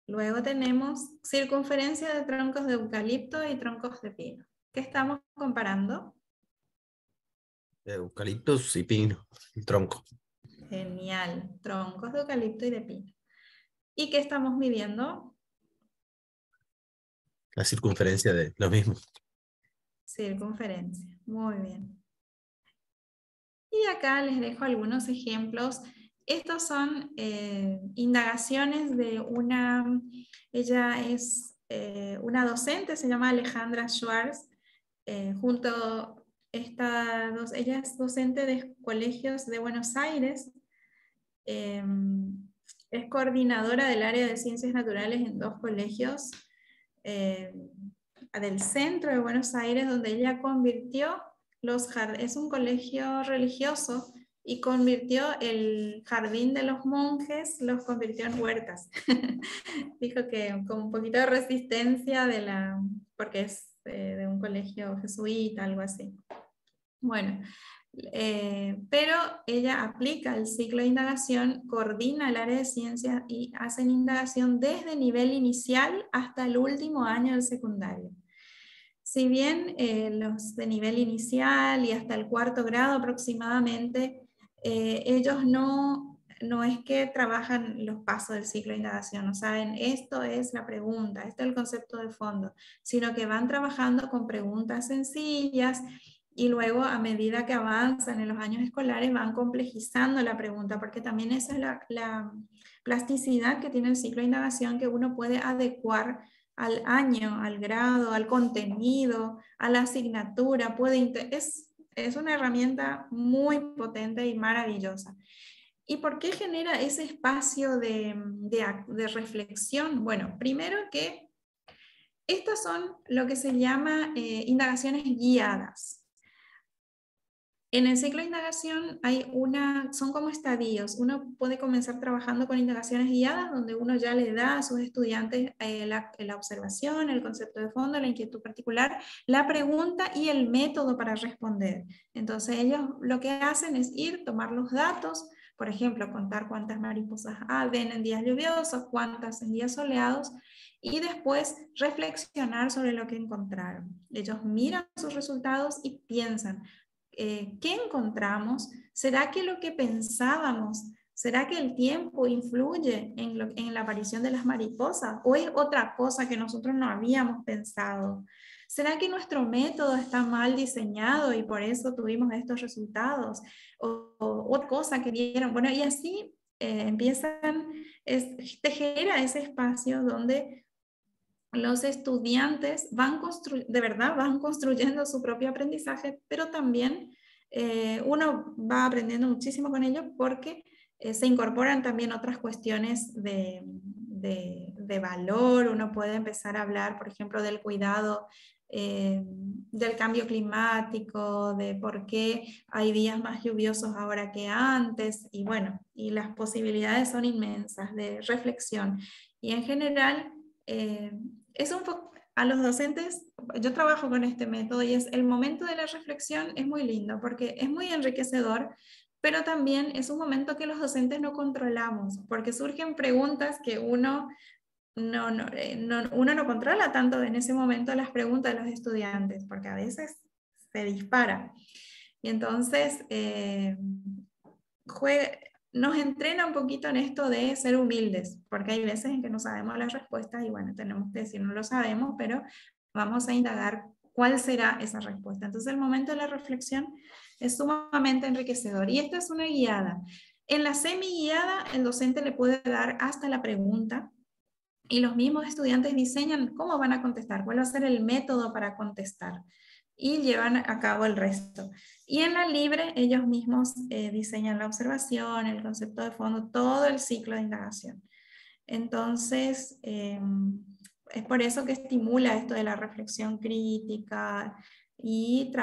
Luego tenemos circunferencia de troncos de eucalipto y troncos de pino. ¿Qué estamos comparando? Eucaliptos y pino, tronco. Genial, troncos de eucalipto y de pino. ¿Y qué estamos midiendo? La circunferencia de lo mismo. Circunferencia, muy bien. Y acá les dejo algunos ejemplos. Estos son indagaciones de ella es una docente, se llama Alejandra Schwartz, ella es docente de colegios de Buenos Aires, es coordinadora del área de ciencias naturales en 2 colegios del centro de Buenos Aires, donde ella convirtió es un colegio religioso y convirtió el jardín de los monjes, los convirtió en huertas. Dijo que con un poquito de resistencia porque es de un colegio jesuita, algo así. Bueno, pero ella aplica el ciclo de indagación, coordina el área de ciencias y hacen indagación desde nivel inicial hasta el último año del secundario. Si bien los de nivel inicial y hasta el 4º grado aproximadamente, ellos no es que trabajan los pasos del ciclo de indagación, no saben, esto es la pregunta, esto es el concepto de fondo, sino que van trabajando con preguntas sencillas y luego a medida que avanzan en los años escolares van complejizando la pregunta, porque también esa es la plasticidad que tiene el ciclo de indagación, que uno puede adecuar al año, al grado, al contenido, a la asignatura. Es una herramienta muy potente y maravillosa. ¿Y por qué genera ese espacio de reflexión? Bueno, primero que estas son lo que se llama indagaciones guiadas. En el ciclo de indagación son como estadios. Uno puede comenzar trabajando con indagaciones guiadas, donde uno ya le da a sus estudiantes la observación, el concepto de fondo, la inquietud particular, la pregunta y el método para responder. Entonces ellos lo que hacen es tomar los datos, por ejemplo, contar cuántas mariposas ven en días lluviosos, cuántas en días soleados, y después reflexionar sobre lo que encontraron. Ellos miran sus resultados y piensan, ¿qué encontramos? ¿Será que lo que pensábamos, será que el tiempo influye en la aparición de las mariposas? ¿O es otra cosa que nosotros no habíamos pensado? ¿Será que nuestro método está mal diseñado y por eso tuvimos estos resultados? ¿O otra cosa que vieron? Bueno, y así te genera ese espacio donde los estudiantes de verdad van construyendo su propio aprendizaje, pero también uno va aprendiendo muchísimo con ellos porque se incorporan también otras cuestiones de valor. Uno puede empezar a hablar, por ejemplo, del cuidado del cambio climático, de por qué hay días más lluviosos ahora que antes, y bueno, y las posibilidades son inmensas de reflexión. Y en general, a los docentes, yo trabajo con este método y el momento de la reflexión es muy lindo porque es muy enriquecedor, pero también es un momento que los docentes no controlamos porque surgen preguntas que uno no controla tanto en ese momento las preguntas de los estudiantes, porque a veces se dispara. Y entonces nos entrena un poquito en esto de ser humildes, porque hay veces en que no sabemos las respuestas y bueno, tenemos que decir no lo sabemos, pero vamos a indagar cuál será esa respuesta. Entonces el momento de la reflexión es sumamente enriquecedor y esta es una guiada. En la semi-guiada el docente le puede dar hasta la pregunta y los mismos estudiantes diseñan cómo van a contestar, cuál va a ser el método para contestar y llevan a cabo el resto. Y en la libre ellos mismos diseñan la observación, el concepto de fondo, todo el ciclo de indagación. Entonces, es por eso que estimula esto de la reflexión crítica y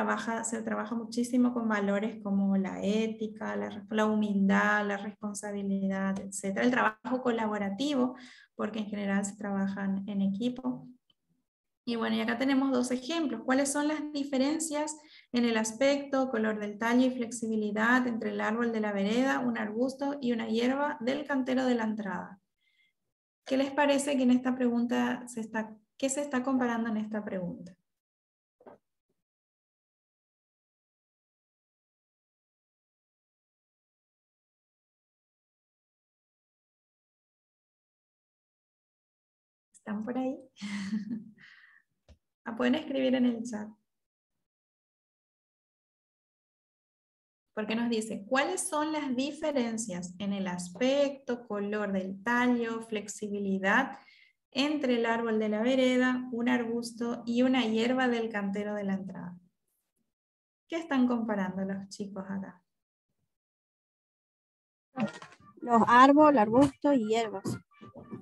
se trabaja muchísimo con valores como la ética, la humildad, la responsabilidad, etc. El trabajo colaborativo, porque en general se trabajan en equipo. Y bueno, y acá tenemos dos ejemplos. ¿Cuáles son las diferencias en el aspecto, color del tallo y flexibilidad entre el árbol de la vereda, un arbusto y una hierba del cantero de la entrada? ¿Qué les parece que en esta pregunta qué se está comparando en esta pregunta? ¿Están por ahí? Pueden escribir en el chat. Porque nos dice, ¿cuáles son las diferencias en el aspecto, color del tallo, flexibilidad entre el árbol de la vereda, un arbusto y una hierba del cantero de la entrada? ¿Qué están comparando los chicos acá? Los árboles, arbustos y hierbas.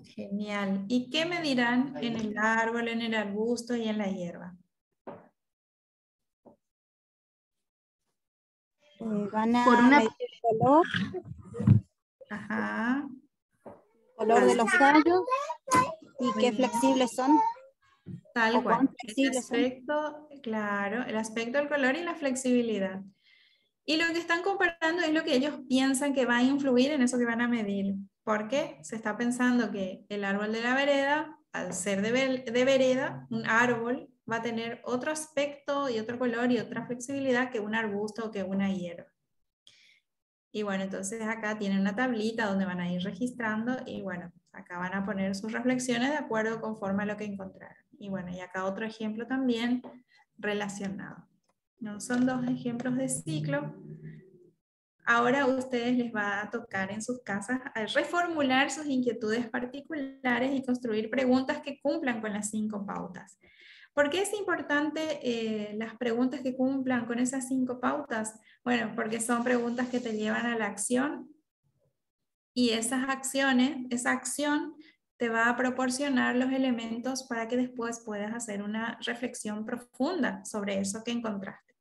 Genial. ¿Y qué me dirán en el árbol, en el arbusto y en la hierba? Van a medir el color. Ajá. Color de los tallos y qué flexibles son. Tal ¿O cual. cuán El flexibles son? aspecto, claro, el aspecto del color y la flexibilidad. Y lo que están comparando es lo que ellos piensan que va a influir en eso que van a medir. Porque se está pensando que el árbol de la vereda, al ser de vereda, un árbol va a tener otro aspecto y otro color y otra flexibilidad que un arbusto o que una hierba. Y bueno, entonces acá tienen una tablita donde van a ir registrando y bueno, acá van a poner sus reflexiones de acuerdo conforme a lo que encontraron. Y bueno, y acá otro ejemplo también relacionado. ¿No? Son dos ejemplos de ciclo. Ahora a ustedes les va a tocar en sus casas reformular sus inquietudes particulares y construir preguntas que cumplan con las 5 pautas. ¿Por qué es importante las preguntas que cumplan con esas 5 pautas? Bueno, porque son preguntas que te llevan a la acción y esas acciones, esa acción te va a proporcionar los elementos para que después puedas hacer una reflexión profunda sobre eso que encontraste.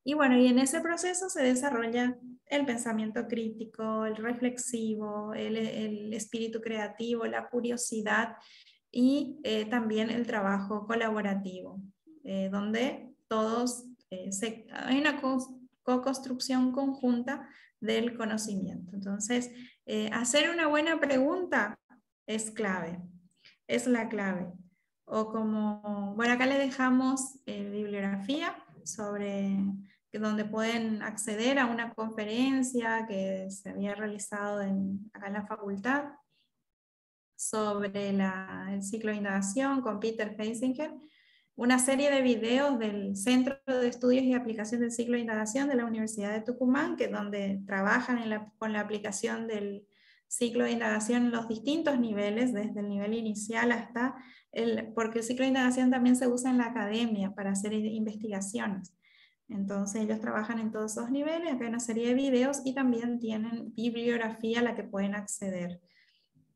Y bueno, y en ese proceso se desarrolla el pensamiento crítico, el reflexivo, el espíritu creativo, la curiosidad y también el trabajo colaborativo, donde todos hay una co-construcción conjunta del conocimiento. Entonces, hacer una buena pregunta es clave, es la clave. O como, bueno, acá le dejamos bibliografía sobre donde pueden acceder a una conferencia que se había realizado acá en la facultad sobre el ciclo de indagación con Peter Heisinger, una serie de videos del Centro de Estudios y Aplicación del Ciclo de Indagación de la Universidad de Tucumán, que es donde trabajan con la aplicación del ciclo de indagación en los distintos niveles, desde el nivel inicial hasta porque el ciclo de indagación también se usa en la academia para hacer investigaciones. Entonces ellos trabajan en todos esos niveles, acá hay una serie de videos y también tienen bibliografía a la que pueden acceder.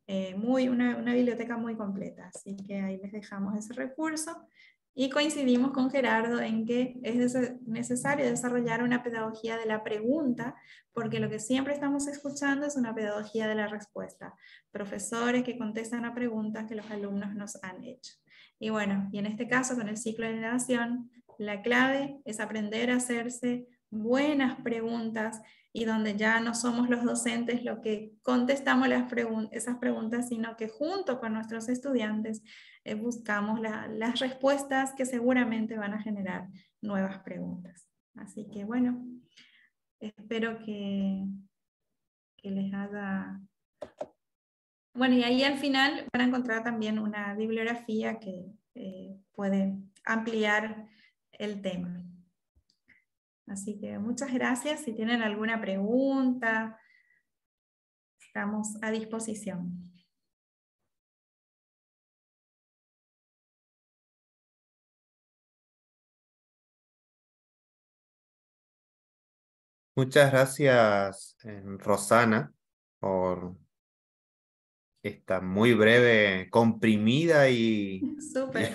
Una biblioteca muy completa, así que ahí les dejamos ese recurso y coincidimos con Gerardo en que es necesario desarrollar una pedagogía de la pregunta, porque lo que siempre estamos escuchando es una pedagogía de la respuesta, profesores que contestan a preguntas que los alumnos nos han hecho. Y bueno, y en este caso con el ciclo de indagación, la clave es aprender a hacerse buenas preguntas y donde ya no somos los docentes los que contestamos esas preguntas, sino que junto con nuestros estudiantes buscamos las respuestas que seguramente van a generar nuevas preguntas. Así que bueno, espero que les haya... Bueno, y ahí al final van a encontrar también una bibliografía que puede ampliar el tema. Así que muchas gracias. Si tienen alguna pregunta, estamos a disposición. Muchas gracias, Rosana, por esta muy breve, comprimida y Súper.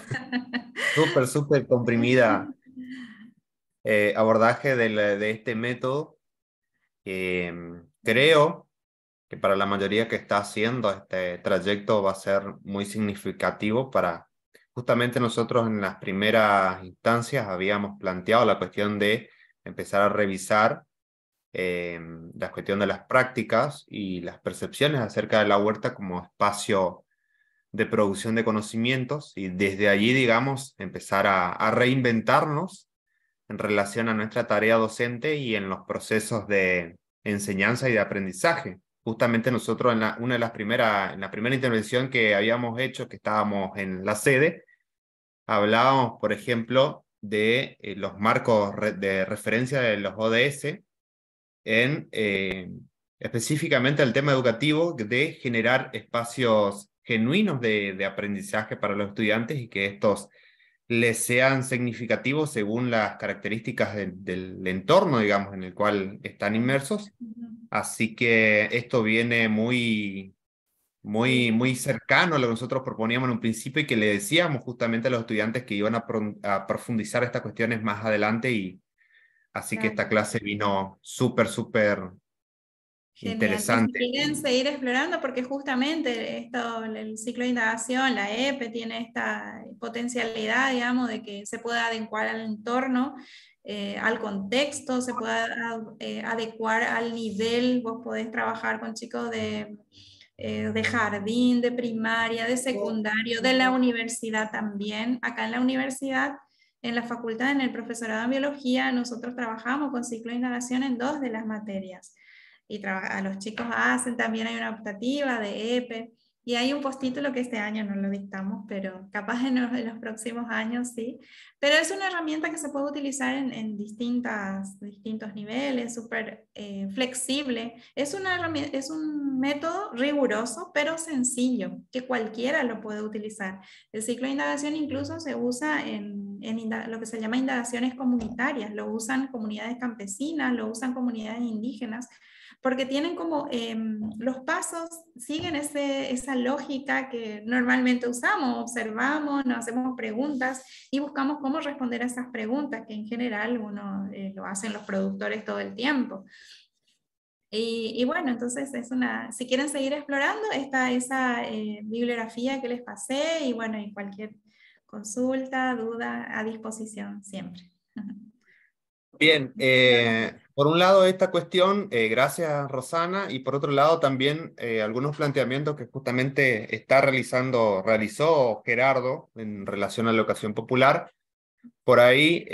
súper comprimida abordaje de este método. Creo que para la mayoría que está haciendo este trayecto va a ser muy significativo para, justamente nosotros en las primeras instancias habíamos planteado la cuestión de empezar a revisar la cuestión de las prácticas y las percepciones acerca de la huerta como espacio de producción de conocimientos y desde allí, digamos, empezar a reinventarnos en relación a nuestra tarea docente y en los procesos de enseñanza y de aprendizaje. Justamente nosotros en la primera intervención que habíamos hecho, que estábamos en la sede, hablábamos, por ejemplo, de los marcos de referencia de los ODS en específicamente el tema educativo de generar espacios genuinos de aprendizaje para los estudiantes y que estos les sean significativos según las características del entorno, digamos, en el cual están inmersos. Así que esto viene muy cercano a lo que nosotros proponíamos en un principio y que le decíamos justamente a los estudiantes que iban a profundizar estas cuestiones más adelante y así que esta clase vino súper Genial. interesante. Y si quieren seguir explorando, porque justamente esto, el ciclo de indagación, la EPE, tiene esta potencialidad, digamos, de que se pueda adecuar al entorno, al contexto, se pueda adecuar al nivel. Vos podés trabajar con chicos de jardín, de primaria, de secundario, de la universidad también. Acá en la universidad, en la facultad, en el profesorado en biología, nosotros trabajamos con ciclo de indagación en 2 de las materias. Y a los chicos hacen, también hay una optativa de EPE, y hay un postítulo que este año no lo dictamos, pero capaz en los próximos años sí. Pero es una herramienta que se puede utilizar en distintos niveles, súper flexible. Es un método riguroso, pero sencillo, que cualquiera lo puede utilizar. El ciclo de indagación incluso se usa en lo que se llama indagaciones comunitarias. Lo usan comunidades campesinas, lo usan comunidades indígenas, porque tienen como los pasos, siguen esa lógica que normalmente usamos, observamos, nos hacemos preguntas y buscamos cómo responder a esas preguntas, que en general uno lo hacen los productores todo el tiempo. Y bueno, entonces si quieren seguir explorando, está esa bibliografía que les pasé, y bueno, y cualquier consulta, duda, a disposición siempre. Bien, por un lado esta cuestión, gracias Rosana, y por otro lado también algunos planteamientos que justamente realizó Gerardo en relación a la educación popular. Por ahí,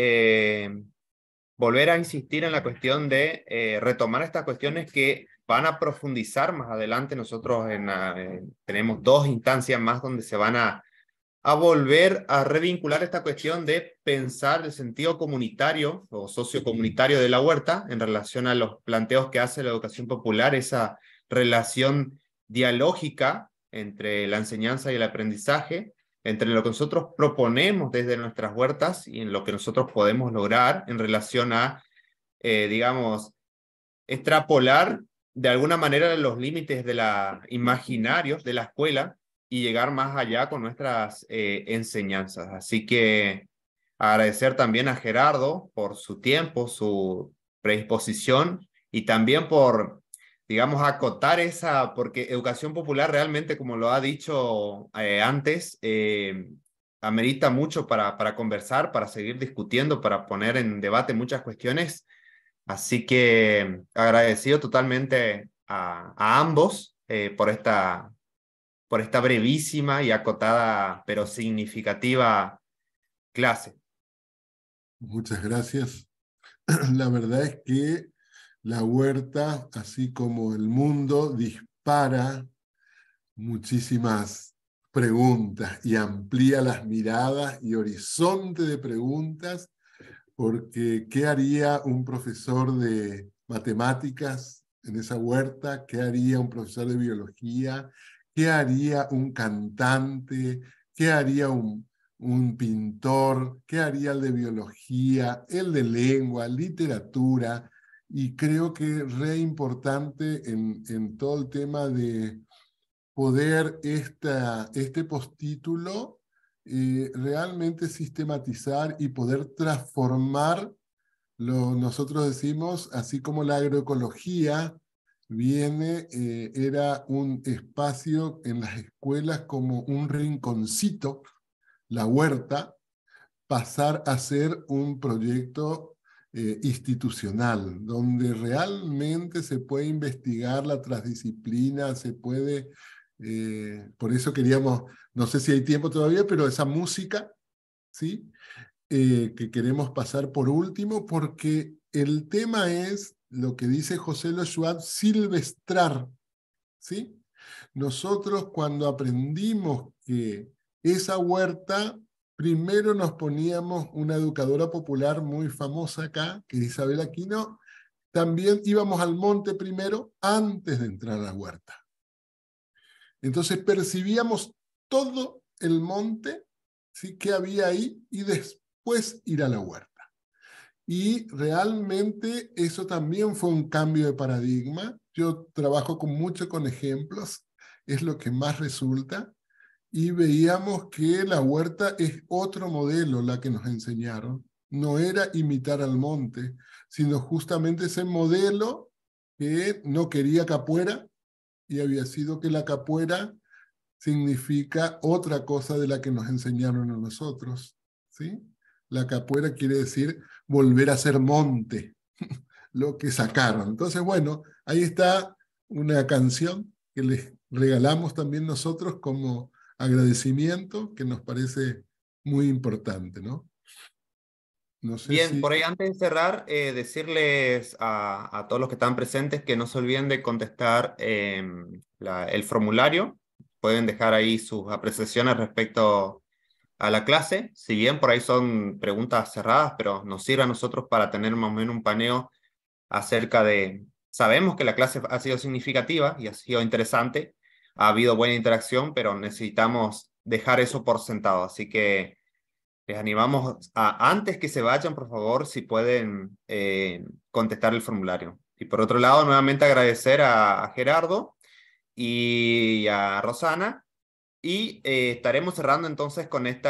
volver a insistir en la cuestión de retomar estas cuestiones que van a profundizar más adelante. Nosotros tenemos 2 instancias más donde se van a volver a revincular esta cuestión de pensar el sentido comunitario o sociocomunitario de la huerta en relación a los planteos que hace la educación popular, esa relación dialógica entre la enseñanza y el aprendizaje, entre lo que nosotros proponemos desde nuestras huertas y en lo que nosotros podemos lograr en relación a, digamos, extrapolar de alguna manera los límites imaginarios de la escuela y llegar más allá con nuestras enseñanzas. Así que agradecer también a Gerardo por su tiempo, su predisposición, y también por, digamos, acotar porque educación popular realmente, como lo ha dicho antes, amerita mucho para conversar, para seguir discutiendo, para poner en debate muchas cuestiones. Así que agradecido totalmente a ambos por esta brevísima y acotada, pero significativa clase. Muchas gracias. La verdad es que la huerta, así como el mundo, dispara muchísimas preguntas y amplía las miradas y horizonte de preguntas, porque ¿qué haría un profesor de matemáticas en esa huerta? ¿Qué haría un profesor de biología? ¿Qué haría un cantante? ¿Qué haría un pintor? ¿Qué haría el de biología? El de lengua, literatura. Y creo que es re importante en todo el tema de poder este postítulo realmente sistematizar y poder transformar nosotros decimos, así como la agroecología era un espacio en las escuelas como un rinconcito, la huerta, pasar a ser un proyecto institucional, donde realmente se puede investigar la transdisciplina, se puede, por eso queríamos, no sé si hay tiempo todavía, pero esa música, ¿sí? Que queremos pasar por último, porque el tema es lo que dice José Lo Schwab, silvestrar, ¿sí? Nosotros cuando aprendimos que esa huerta, primero nos poníamos una educadora popular muy famosa acá, que es Isabel Aquino, también íbamos al monte primero antes de entrar a la huerta. Entonces percibíamos todo el monte, ¿sí? Que había ahí, y después ir a la huerta. Y realmente eso también fue un cambio de paradigma. Yo trabajo mucho con ejemplos, es lo que más resulta, y veíamos que la huerta es otro modelo, la que nos enseñaron. No era imitar al monte, sino justamente ese modelo que no quería capoeira y había sido que la capoeira significa otra cosa de la que nos enseñaron a nosotros, ¿sí? La capoeira quiere decir volver a ser monte, lo que sacaron. Entonces, bueno, ahí está una canción que les regalamos también nosotros como agradecimiento, que nos parece muy importante, ¿no? No sé Bien, si... por ahí antes de cerrar, decirles a todos los que están presentes que no se olviden de contestar el formulario. Pueden dejar ahí sus apreciaciones respecto a la clase. Si bien por ahí son preguntas cerradas, pero nos sirve a nosotros para tener más o menos un paneo acerca de... Sabemos que la clase ha sido significativa y ha sido interesante. Ha habido buena interacción, pero necesitamos dejar eso por sentado. Así que les animamos a, antes que se vayan, por favor, si pueden contestar el formulario. Y por otro lado, nuevamente agradecer a Gerardo y a Rosana. Y estaremos cerrando entonces con este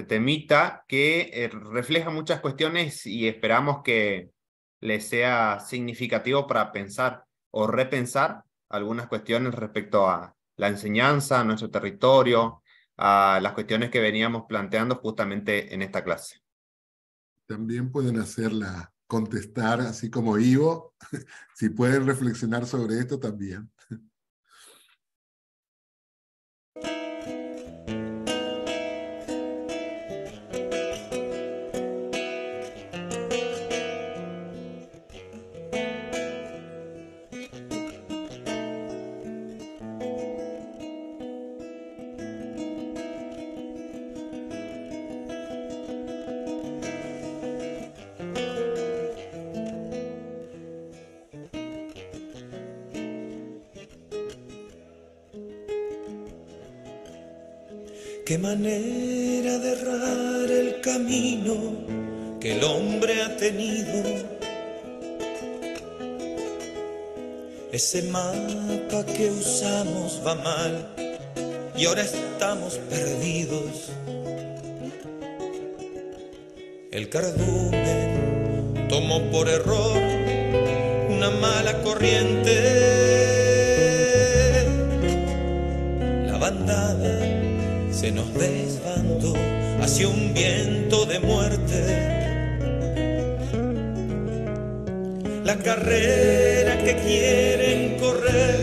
temita que refleja muchas cuestiones y esperamos que les sea significativo para pensar o repensar algunas cuestiones respecto a la enseñanza, a nuestro territorio, a las cuestiones que veníamos planteando justamente en esta clase. También pueden hacerla, contestar, así como Ivo, si pueden reflexionar sobre esto también. Qué manera de errar el camino que el hombre ha tenido. Ese mapa que usamos va mal y ahora estamos perdidos. El cardumen tomó por error una mala corriente. La bandada se nos desbandó hacia un viento de muerte. La carrera que quieren correr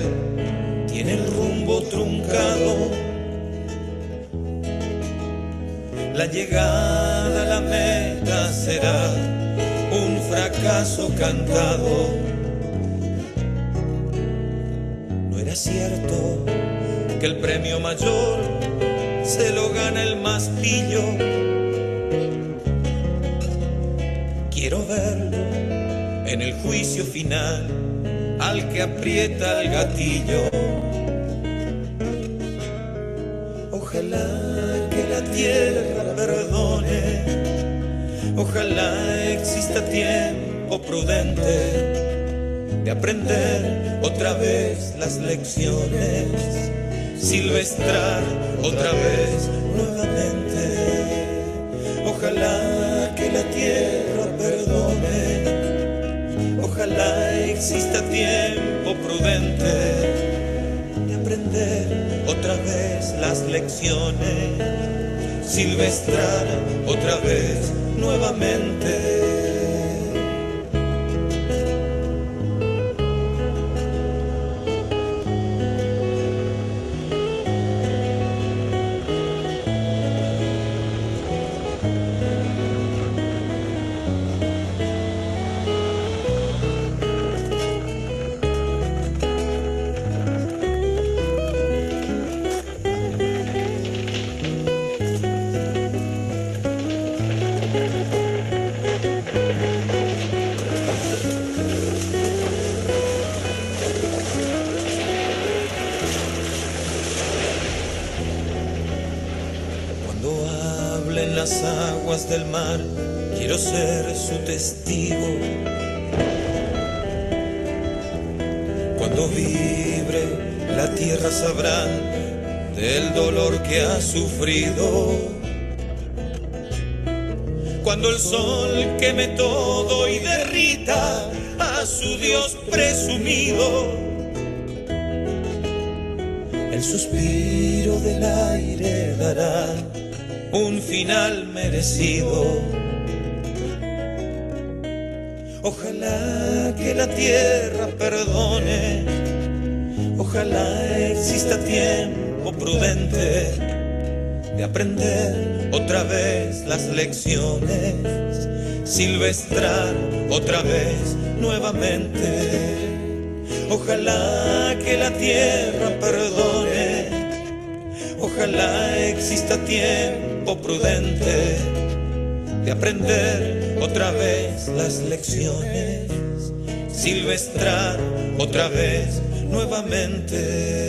tiene el rumbo truncado. La llegada a la meta será un fracaso cantado. No era cierto que el premio mayor se lo gana el más pillo. Quiero verlo en el juicio final al que aprieta el gatillo. Ojalá que la tierra perdone, ojalá exista tiempo prudente de aprender otra vez las lecciones, silvestrar otra vez nuevamente. Ojalá que la tierra perdone, ojalá exista tiempo prudente de aprender otra vez las lecciones, silvestrar otra vez nuevamente. Del mar, quiero ser su testigo. Cuando vibre la tierra sabrán del dolor que ha sufrido. cuando el sol queme todo y derrita a su Dios presumido. El suspiro del aire dará un final merecido. Ojalá que la tierra perdone, ojalá exista tiempo prudente de aprender otra vez las lecciones, silvestrar otra vez nuevamente. Ojalá que la tierra perdone, ojalá exista tiempo prudente de aprender otra vez las lecciones, silvestrar otra vez nuevamente,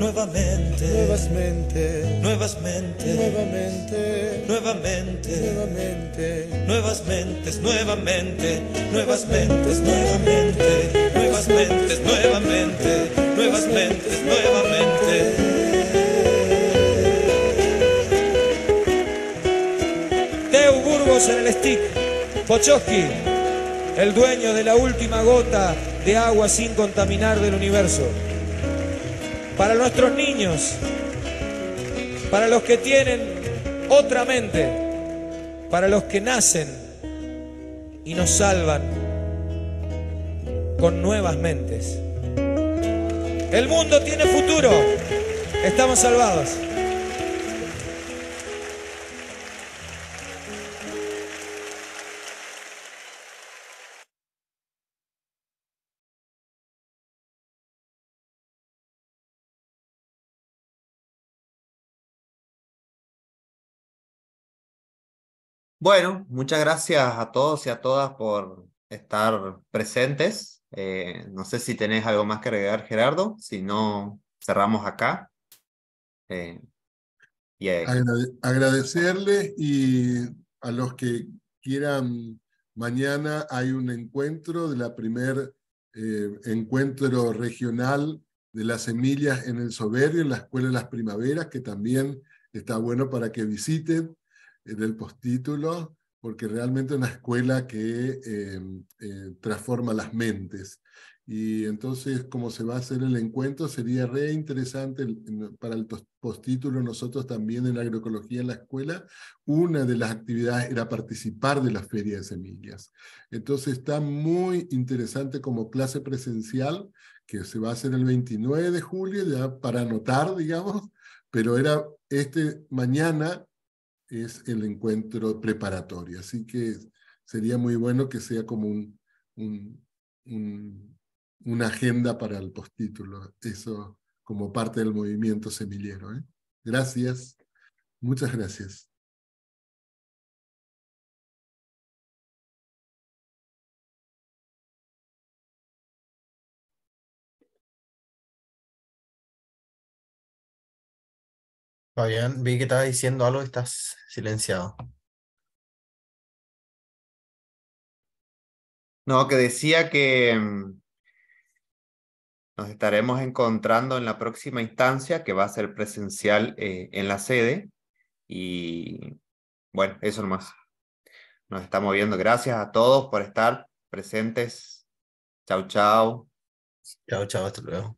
nuevamente, nuevamente, nuevamente, nuevamente, nuevamente, nuevas mentes, nuevamente, nuevas mentes, nuevamente, nuevas mentes, nuevamente, nuevas mentes, nuevamente. Teo Burgos en el stick, Pochowski, el dueño de la última gota de agua sin contaminar del universo. Para nuestros niños, para los que tienen otra mente, para los que nacen y nos salvan con nuevas mentes. El mundo tiene futuro, estamos salvados. Bueno, muchas gracias a todos y a todas por estar presentes. No sé si tenés algo más que agregar, Gerardo. Si no, cerramos acá. Agradecerles, y a los que quieran, mañana hay un encuentro de la primer encuentro regional de las semillas en el Soberio, en la Escuela de las Primaveras, que también está bueno para que visiten del postítulo, porque realmente es una escuela que transforma las mentes. Y entonces, como se va a hacer el encuentro, sería re interesante para el postítulo. Nosotros también en agroecología en la escuela, una de las actividades era participar de la Feria de Semillas. Entonces está muy interesante como clase presencial, que se va a hacer el 29 de julio, ya para anotar, digamos, pero era mañana es el encuentro preparatorio, así que sería muy bueno que sea como una agenda para el postítulo, eso como parte del movimiento semillero. Gracias, muchas gracias. Fabián, vi que estabas diciendo algo y estás silenciado. No, que decía que nos estaremos encontrando en la próxima instancia, que va a ser presencial en la sede. Y bueno, eso nomás. Nos estamos viendo. Gracias a todos por estar presentes. Chau, chau. Chao, chao, hasta luego.